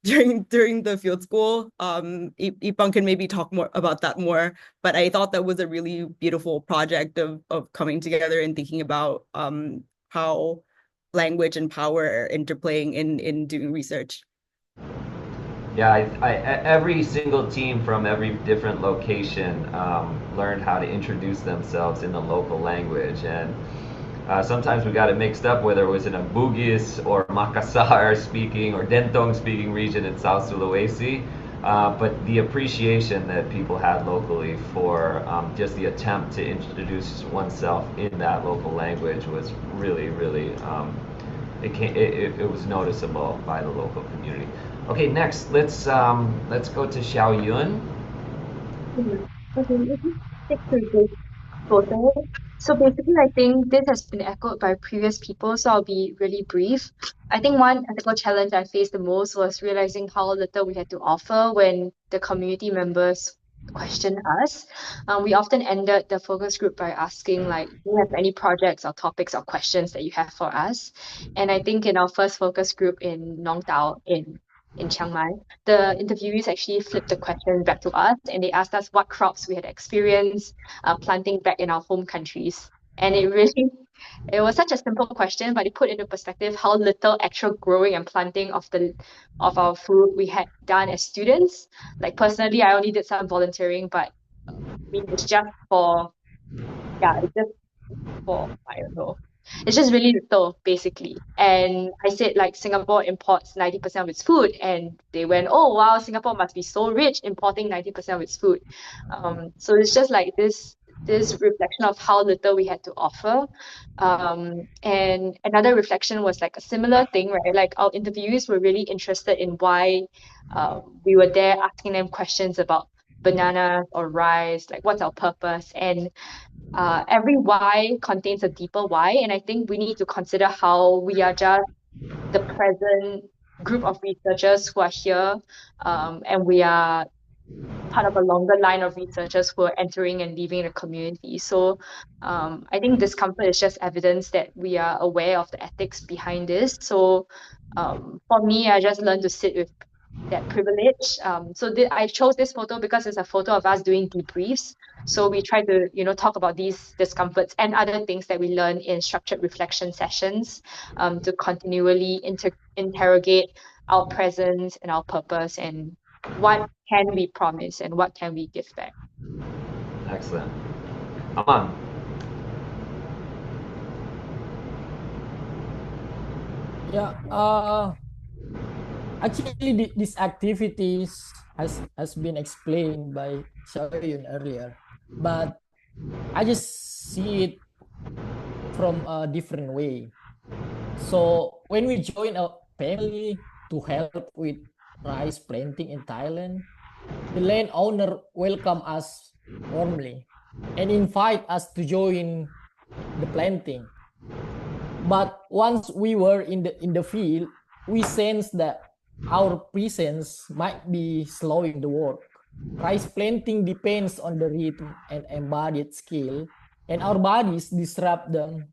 during the field school. Ipang can maybe talk more about that more, but I thought that was a really beautiful project of coming together and thinking about how language and power are interplaying in doing research. Yeah, every single team from every different location learned how to introduce themselves in the local language, and sometimes we got it mixed up whether it was in a Bugis or Makassar speaking or Dentong speaking region in South Sulawesi. but the appreciation that people had locally for just the attempt to introduce oneself in that local language was really, really, it was noticeable by the local community. Okay, next, let's go to Xiao Yun. Okay, let me stick to this photo. So basically, I think this has been echoed by previous people, so I'll be really brief. I think one ethical challenge I faced the most was realizing how little we had to offer when the community members questioned us. We often ended the focus group by asking, like, do you have any projects or topics or questions that you have for us? And I think in our first focus group in Nong Tao in Chiang Mai, the interviewees actually flipped the question back to us and they asked us what crops we had experienced planting back in our home countries. And it was such a simple question, but it put into perspective how little actual growing and planting of our food we had done as students. Like personally, I only did some volunteering, but I mean, it's just for I don't know. It's just really little, basically. And I said, like, Singapore imports 90% of its food. And they went, oh, wow, Singapore must be so rich importing 90% of its food. So it's just like this reflection of how little we had to offer. And another reflection was like a similar thing, right? Like our interviewees were really interested in why we were there asking them questions about bananas or rice, like what's our purpose? And every why contains a deeper why, and I think we need to consider how we are just the present group of researchers who are here, and we are part of a longer line of researchers who are entering and leaving the community. So I think discomfort is just evidence that we are aware of the ethics behind this. So for me, I just learned to sit with that privilege. I chose this photo because it's a photo of us doing debriefs. So we try to, talk about these discomforts and other things that we learn in structured reflection sessions, to continually interrogate our presence and our purpose and what can we promise and what can we give back. Excellent. Aman. Yeah, actually, these activities has been explained by Xiaoyun earlier, but I just see it from a different way. So when we join a family to help with rice planting in Thailand, the landowner welcome us warmly and invite us to join the planting. But once we were in the field, we sensed that our presence might be slowing the work. Rice planting depends on the rhythm and embodied skill, and our bodies disrupt the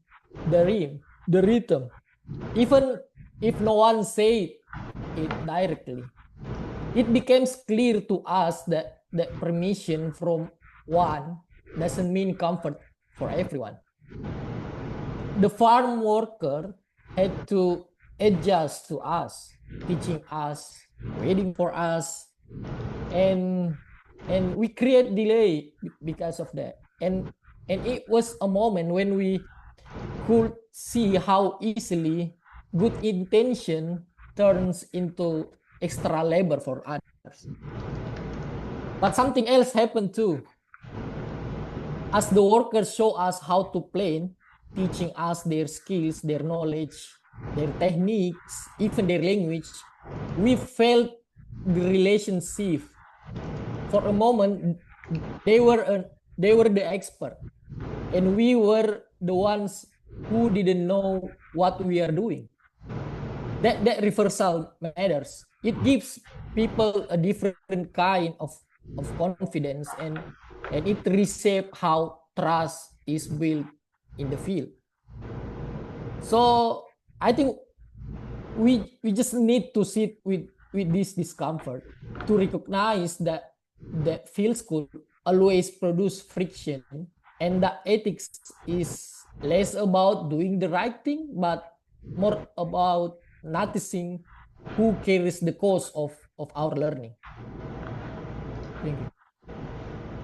rhythm, even if no one said it directly. It becomes clear to us that permission from one doesn't mean comfort for everyone. The farm worker had to adjust to us, teaching us, waiting for us, and we create delay because of that. And it was a moment when we could see how easily good intention turns into extra labor for others. But something else happened too. As the workers show us how to plant, teaching us their skills, their knowledge, their techniques, even their language, we felt the relationship. For a moment, they were the expert, and we were the ones who didn't know what we are doing. That reversal matters. It gives people a different kind of confidence, and it reshapes how trust is built in the field. So I think we just need to sit with this discomfort to recognize that the field school always produce friction, and the ethics is less about doing the right thing, but more about noticing who carries the cost of our learning. Thank you.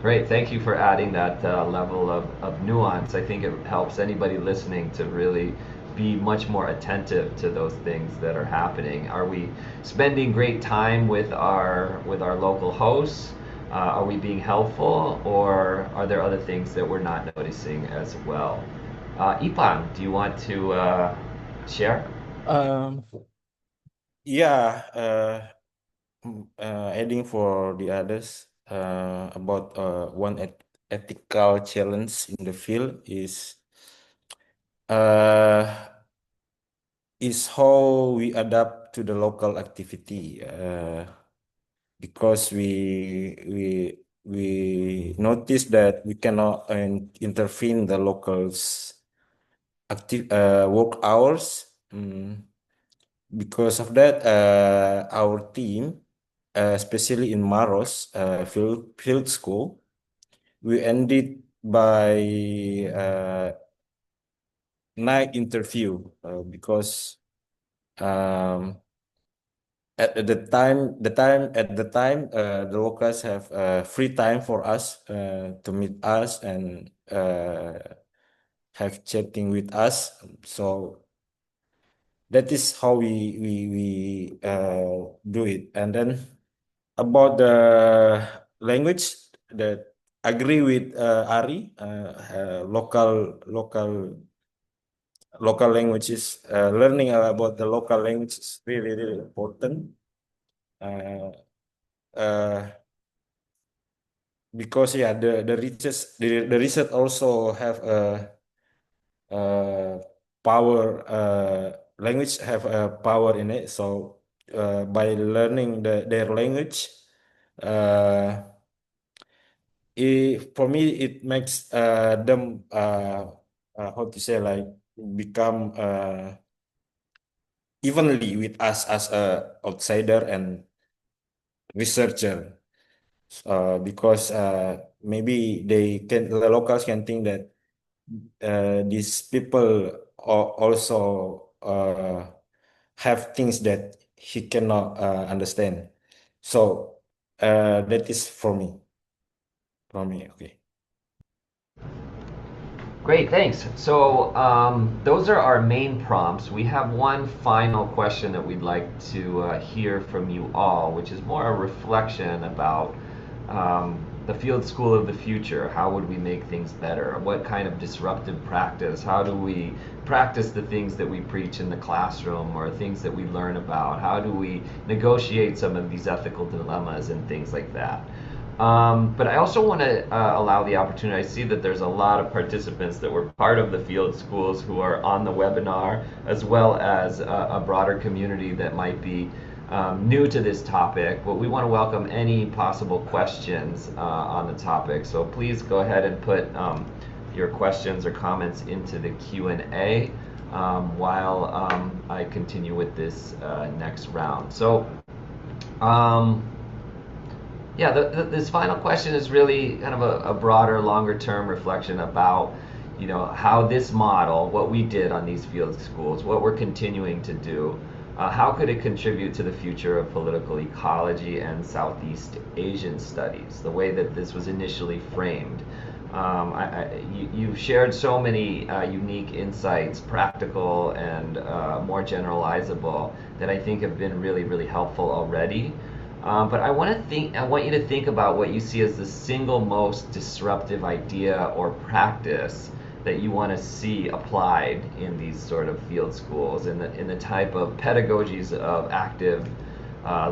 Great, thank you for adding that level of nuance. I think it helps anybody listening to really be much more attentive to those things that are happening? Are we spending great time with our local hosts? Are we being helpful, or are there other things that we're not noticing as well? Ipan, do you want to share? Yeah, adding for the others about one ethical challenge in the field uh, is how we adapt to the local activity. Because we notice that we cannot intervene the locals' active work hours. Because of that, our team, especially in Maros Field School, we ended by night interview because at the time, the locals have free time for us to meet us and have chatting with us. So that is how we do it. And then about the language, that agree with Ari, local languages, learning about the local language is really, really important. Because yeah, the research also have power. Language have a power in it. So by learning their language, for me it makes them how to say, like, become evenly with us as a outsider and researcher. Because maybe the locals can think that these people also have things that he cannot understand. So that is for me. Okay. Great, thanks. So those are our main prompts. We have one final question that we'd like to hear from you all, which is more a reflection about the field school of the future. How would we make things better? What kind of disruptive practice? How do we practice the things that we preach in the classroom or things that we learn about? How do we negotiate some of these ethical dilemmas and things like that? But I also want to allow the opportunity. I see that there's a lot of participants that were part of the field schools who are on the webinar, as well as a broader community that might be new to this topic. But we want to welcome any possible questions on the topic. So please go ahead and put your questions or comments into the Q&A while I continue with this next round. So. Yeah, this final question is really kind of a broader, longer-term reflection about, how this model, what we did on these field schools, what we're continuing to do, how could it contribute to the future of political ecology and Southeast Asian studies, the way that this was initially framed. You've shared so many unique insights, practical and more generalizable, that I think have been really, really helpful already. But I want you to think about what you see as the single most disruptive idea or practice that you want to see applied in these sort of field schools, in the type of pedagogies of active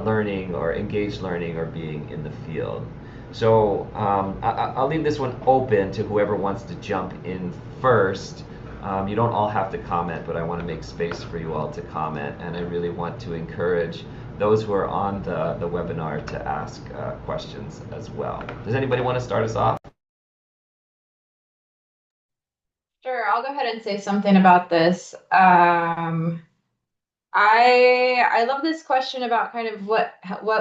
learning or engaged learning or being in the field. So I'll leave this one open to whoever wants to jump in first. You don't all have to comment, but I want to make space for you all to comment, and I really want to encourage those who are on the webinar to ask questions as well. Does anybody want to start us off? Sure, I'll go ahead and say something about this. I love this question about kind of what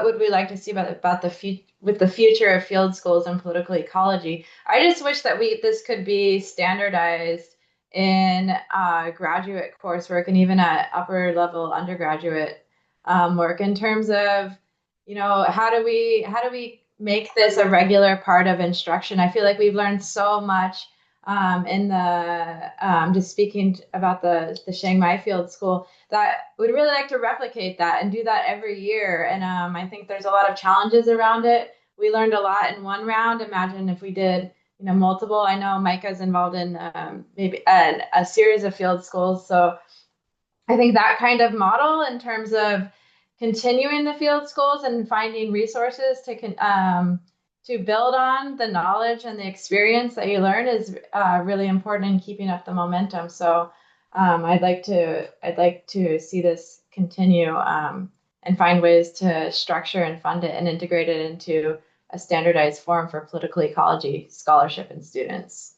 would we like to see about the future of field schools and political ecology. I just wish that this could be standardized in graduate coursework and even at upper level undergraduate work, in terms of, how do we make this a regular part of instruction? I feel like we've learned so much in the just speaking about the Chiang Mai Field School, that we'd really like to replicate that and do that every year. And I think there's a lot of challenges around it. We learned a lot in one round. Imagine if we did, multiple. I know Micah's involved in maybe a series of field schools. So I think that kind of model in terms of continuing the field schools and finding resources to build on the knowledge and the experience that you learn is really important in keeping up the momentum. So I'd like to see this continue and find ways to structure and fund it and integrate it into a standardized form for political ecology scholarship and students.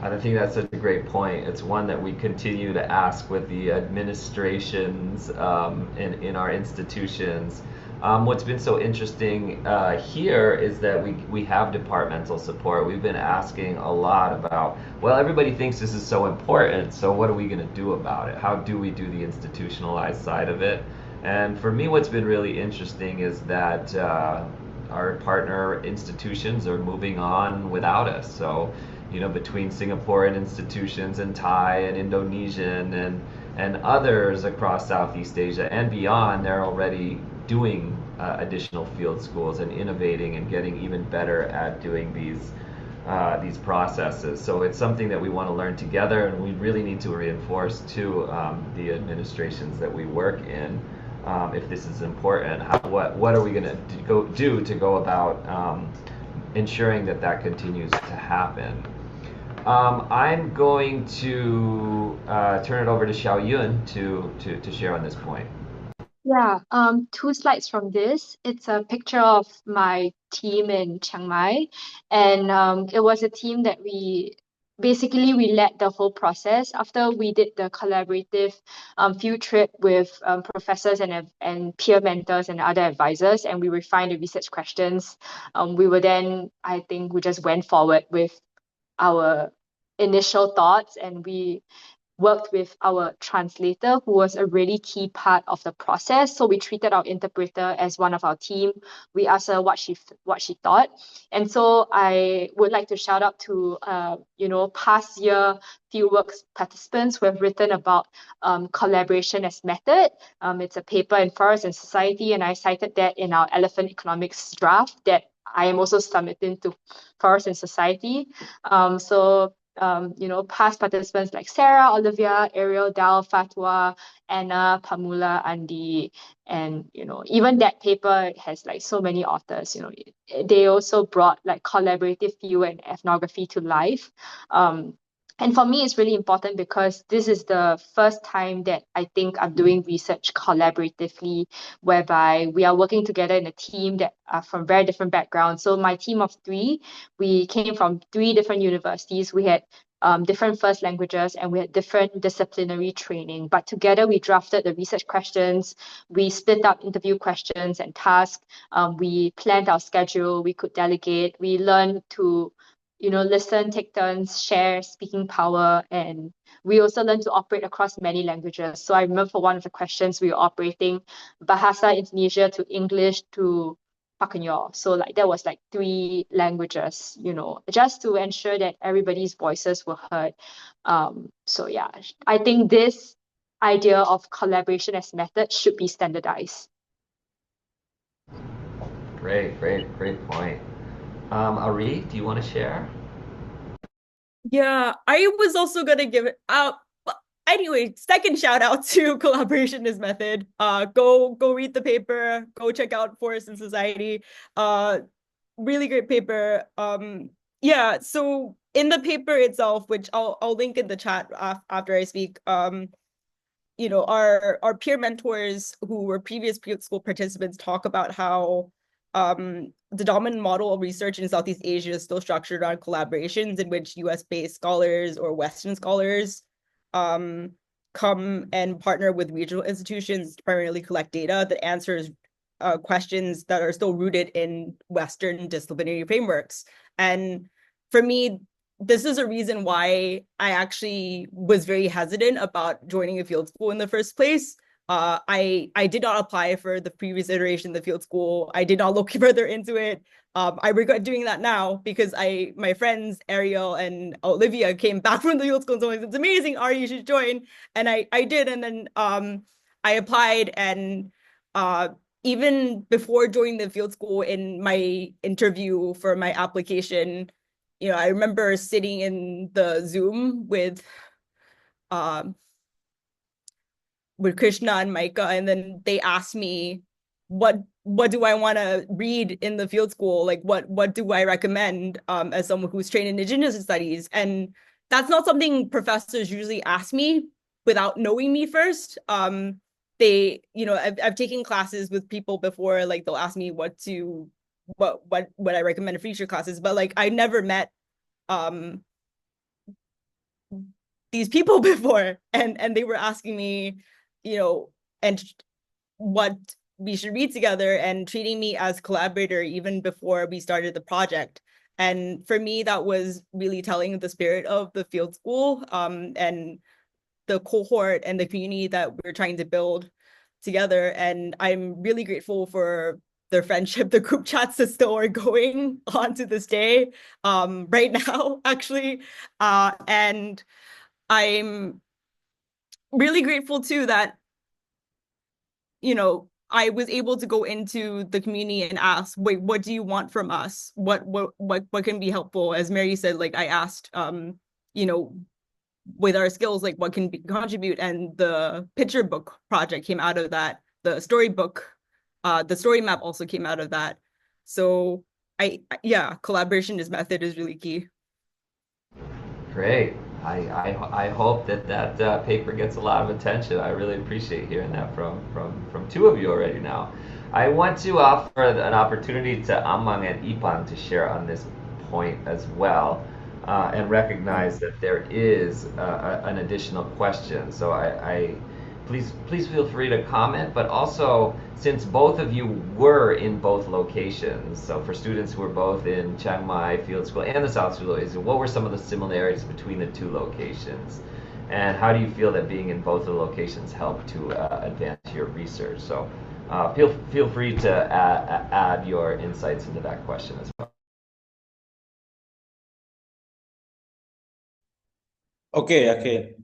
I think that's such a great point. It's one that we continue to ask with the administrations in our institutions. What's been so interesting here is that we have departmental support. We've been asking a lot about, well, everybody thinks this is so important, so what are we going to do about it? How do we do the institutionalized side of it? And for me, what's been really interesting is that our partner institutions are moving on without us. So, between Singaporean institutions and Thai and Indonesian and others across Southeast Asia and beyond, they're already doing additional field schools and innovating and getting even better at doing these processes. So it's something that we want to learn together, and we really need to reinforce to the administrations that we work in. If this is important, what are we going to go about ensuring that continues to happen? I'm going to turn it over to Xiaoyun to share on this point. Yeah, 2 slides from this. It's a picture of my team in Chiang Mai, and it was a team that we led the whole process after we did the collaborative field trip with professors and peer mentors and other advisors, and we refined the research questions. I think we just went forward with our initial thoughts, and we worked with our translator, who was a really key part of the process. So we treated our interpreter as one of our team. We asked her what she thought. And so I would like to shout out to past year fieldwork participants who have written about collaboration as method. It's a paper in Forest and Society, and I cited that in our elephant economics draft that I am also submitting to Forest and Society. Past participants like Sarah, Olivia, Ariel, Dal, Fatwa, Anna, Pamula, Andy, and even that paper has like so many authors. They also brought like collaborative field and ethnography to life. And for me, it's really important because this is the first time that I think I'm doing research collaboratively, whereby we are working together in a team that are from very different backgrounds. So my team of 3, we came from 3 different universities. We had different first languages, and we had different disciplinary training. But together we drafted the research questions, we split up interview questions and tasks, we planned our schedule, we could delegate, we learned to listen, take turns, share speaking power, and we also learned to operate across many languages. So I remember for one of the questions, we were operating Bahasa Indonesia to English to Pakenyo. So like that was like 3 languages, just to ensure that everybody's voices were heard. So yeah, I think this idea of collaboration as method should be standardized. Great point. Ari, do you want to share? Yeah, I was also gonna give it out. Anyway, second shout out to Collaboration as Method. Go read the paper. Go check out Forest and Society. Really great paper. Yeah. So in the paper itself, which I'll link in the chat after I speak. Our peer mentors who were previous field school participants talk about how the dominant model of research in Southeast Asia is still structured around collaborations in which US-based scholars or Western scholars come and partner with regional institutions to primarily collect data that answers questions that are still rooted in Western disciplinary frameworks. And for me, this is a reason why I actually was very hesitant about joining a field school in the first place. I did not apply for the previous iteration of the field school. I did not look further into it. I regret doing that now because my friends Ariel and Olivia came back from the field school and told me it's amazing, Ari, you should join. And I did, and then I applied, and even before joining the field school, in my interview for my application, I remember sitting in the Zoom with Krishna and Micah, and then they asked me what do I want to read in the field school, like what do I recommend as someone who's trained in Indigenous studies. And that's not something professors usually ask me without knowing me first. I've taken classes with people before, like they'll ask me what I recommend in future classes, but like I never met these people before, and they were asking me and what we should read together and treating me as collaborator even before we started the project. And for me, that was really telling the spirit of the field school and the cohort and the community that we're trying to build together. And I'm really grateful for the friendship, the group chats that still are going on to this day, right now, actually. And I'm really grateful too that I was able to go into the community and ask, wait, what do you want from us? What can be helpful? As Mary said, like I asked, with our skills, like what can contribute, and the picture book project came out of that. The storybook, the story map also came out of that. So collaboration is method is really key. Great. I hope that paper gets a lot of attention. I really appreciate hearing that from two of you already now. I want to offer an opportunity to Amang and Ipang to share on this point as well, and recognize that there is an additional question. So please feel free to comment, but also, since both of you were in both locations, so for students who were both in Chiang Mai Field School and the South School, what were some of the similarities between the two locations? And how do you feel that being in both of the locations helped to advance your research? So feel free to add your insights into that question as well. Okay.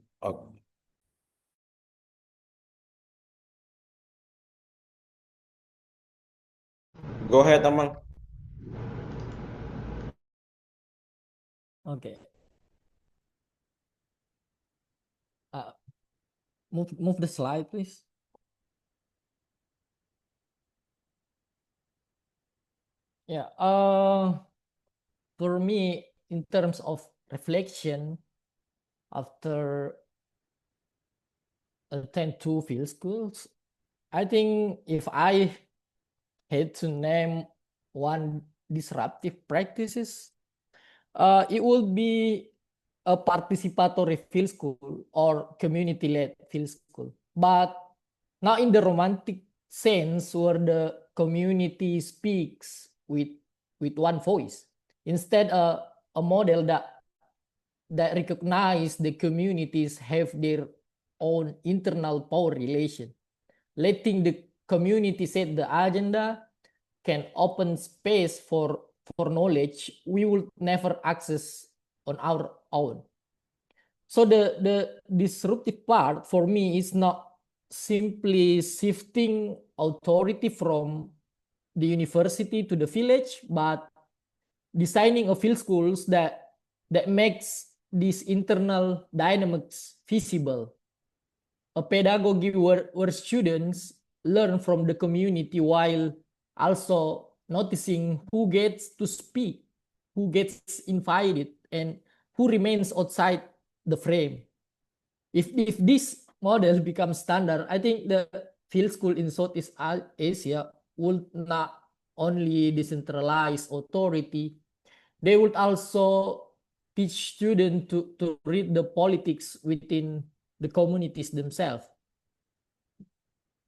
Go ahead, Amang. Okay. Move the slide, please. Yeah. For me, in terms of reflection, after attend two field schools, I think if I had to name one disruptive practices, it would be a participatory field school or community-led field school. But not in the romantic sense where the community speaks with one voice. Instead, a model that recognize the communities have their own internal power relation. Letting the community set the agenda can open space for knowledge we will never access on our own. So the disruptive part for me is not simply shifting authority from the university to the village, but designing a field schools that makes these internal dynamics visible. A pedagogy where students learn from the community while also noticing who gets to speak, who gets invited, and who remains outside the frame. If this model becomes standard, I think the field school in Southeast Asia will not only decentralize authority, they would also teach students to read the politics within the communities themselves.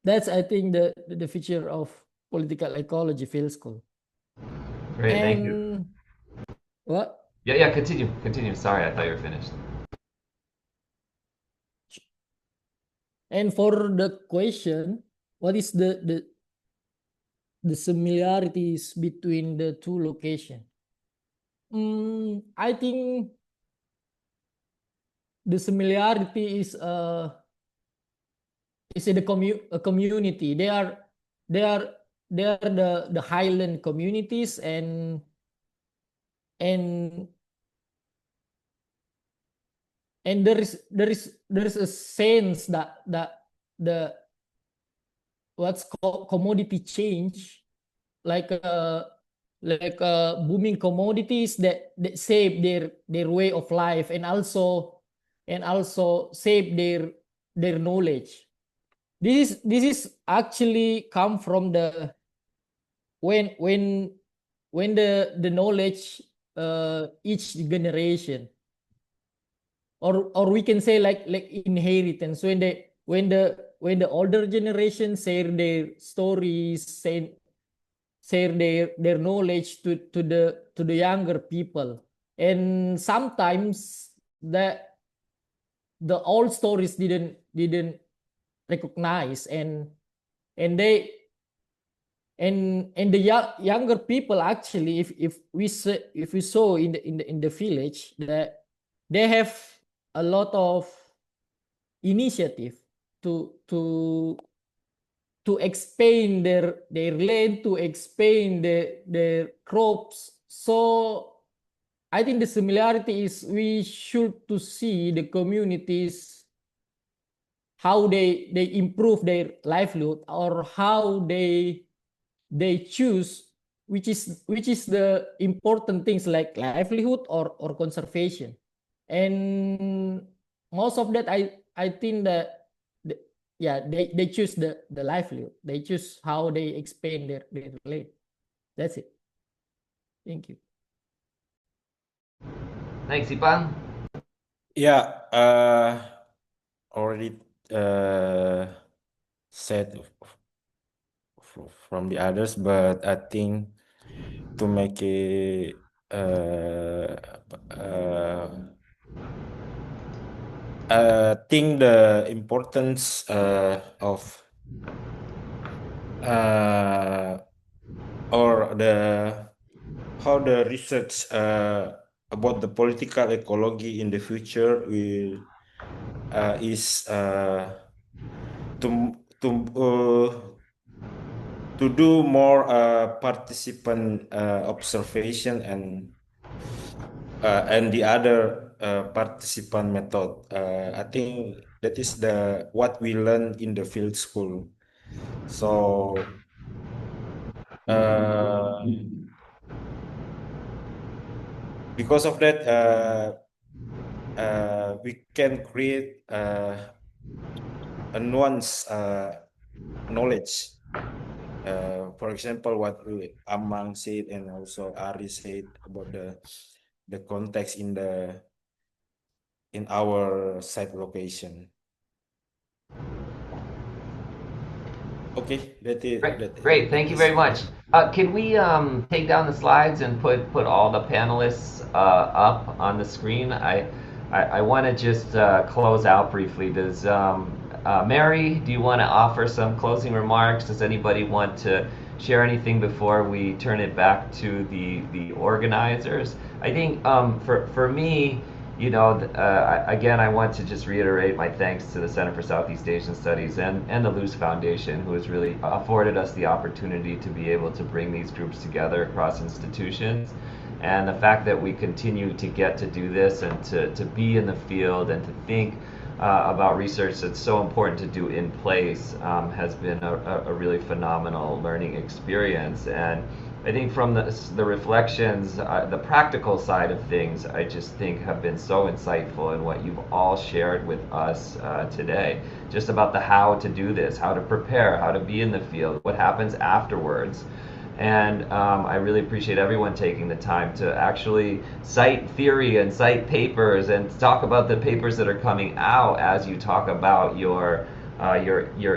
That's, I think, the feature of political ecology field school. Great, thank you. What? Yeah, continue. Sorry, I thought you were finished. And for the question, what is the similarities between the two locations? I think the similarity is in a community. They are the highland communities, and there is a sense that the what's called commodity change, like booming commodities that shape their way of life, and also shape their knowledge. This is actually come from the when the knowledge each generation, or we can say like inheritance, when the older generation share their stories, share their knowledge to the younger people, and sometimes the old stories didn't recognize, and the younger people, actually, if we saw in the village, that they have a lot of initiative to expand their land, to expand their crops. So I think the similarity is we should to see the communities, how they improve their livelihood, or how they choose which is the important things, like livelihood or conservation. And most of that, I think that they choose the livelihood. They choose how they expand their land. That's it. Thank you. Thanks, Ipang. Yeah, already said from the others, but I think to make it I think the importance of or how the research about the political ecology in the future will is to do more participant observation and the other participant method. I think that is what we learn in the field school. So because of that, we can create a nuanced knowledge. For example, what Amang said and also Ari said about the context in our site location. Okay, that is Great. Thank you very much. Can we take down the slides and put all the panelists up on the screen? I want to just close out briefly. Does Mary, do you want to offer some closing remarks? Does anybody want to share anything before we turn it back to the organizers? I think for me, you know, again, I want to just reiterate my thanks to the Center for Southeast Asian Studies and the Luce Foundation, who has really afforded us the opportunity to be able to bring these groups together across institutions. And the fact that we continue to get to do this and to be in the field and to think about research that's so important to do in place has been a really phenomenal learning experience. And I think from the reflections, the practical side of things, I just think have been so insightful in what you've all shared with us today, just about the how to do this, how to prepare, how to be in the field, what happens afterwards. And I really appreciate everyone taking the time to actually cite theory and cite papers and talk about the papers that are coming out as you talk about your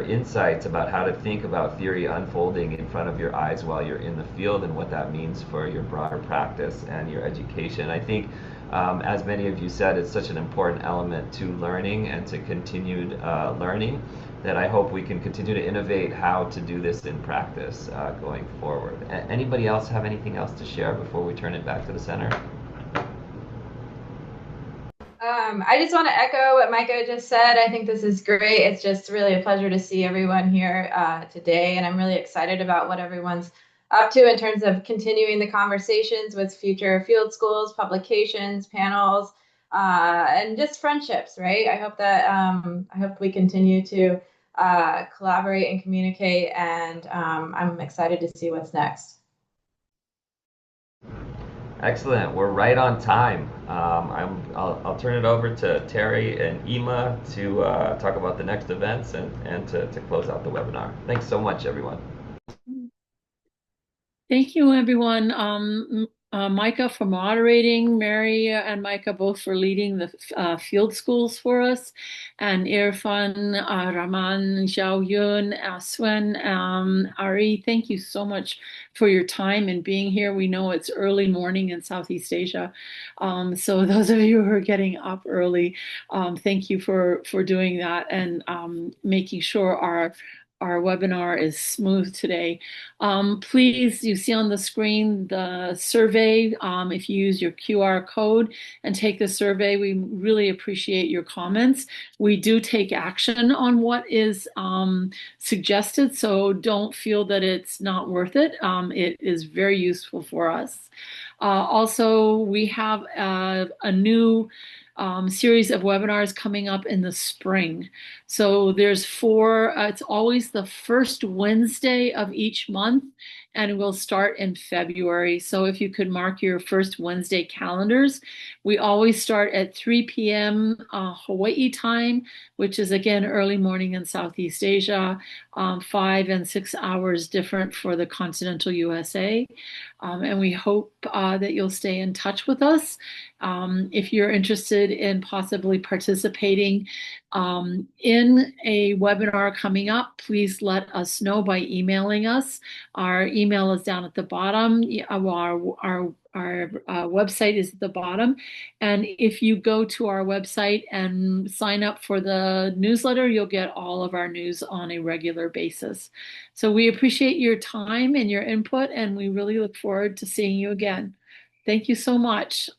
insights about how to think about theory unfolding in front of your eyes while you're in the field and what that means for your broader practice and your education. I think As many of you said, it's such an important element to learning and to continued learning that I hope we can continue to innovate how to do this in practice going forward. Anybody else have anything else to share before we turn it back to the center? I just want to echo what Micah just said. I think this is great. It's just really a pleasure to see everyone here today, and I'm really excited about what everyone's up to in terms of continuing the conversations with future field schools, publications, panels, and just friendships, right? I hope that I hope we continue to collaborate and communicate, and I'm excited to see what's next. Excellent. We're right on time. I'll turn it over to Terry and Ima to talk about the next events and to close out the webinar. Thanks so much, everyone. Thank you, everyone. Micah for moderating, Mary and Micah both for leading the field schools for us, and Irfan, Rahman, Xiao Yun, Aswen, Ari, thank you so much for your time and being here. We know it's early morning in Southeast Asia, so those of you who are getting up early, thank you for doing that and making sure our webinar is smooth today. Please, you see on the screen the survey. If you use your QR code and take the survey, we really appreciate your comments. We do take action on what is suggested, so don't feel that it's not worth it. It is very useful for us. Also, we have a new series of webinars coming up in the spring. So there's 4, it's always the first Wednesday of each month, and we'll start in February. So if you could mark your first Wednesday calendars, we always start at 3 p.m. Hawaii time, which is again early morning in Southeast Asia, 5 and 6 hours different for the continental USA. And we hope that you'll stay in touch with us. If you're interested in possibly participating in a webinar coming up, please let us know by emailing us. Our email is down at the bottom. Our website is at the bottom. And if you go to our website and sign up for the newsletter, you'll get all of our news on a regular basis. So we appreciate your time and your input, and we really look forward to seeing you again. Thank you so much.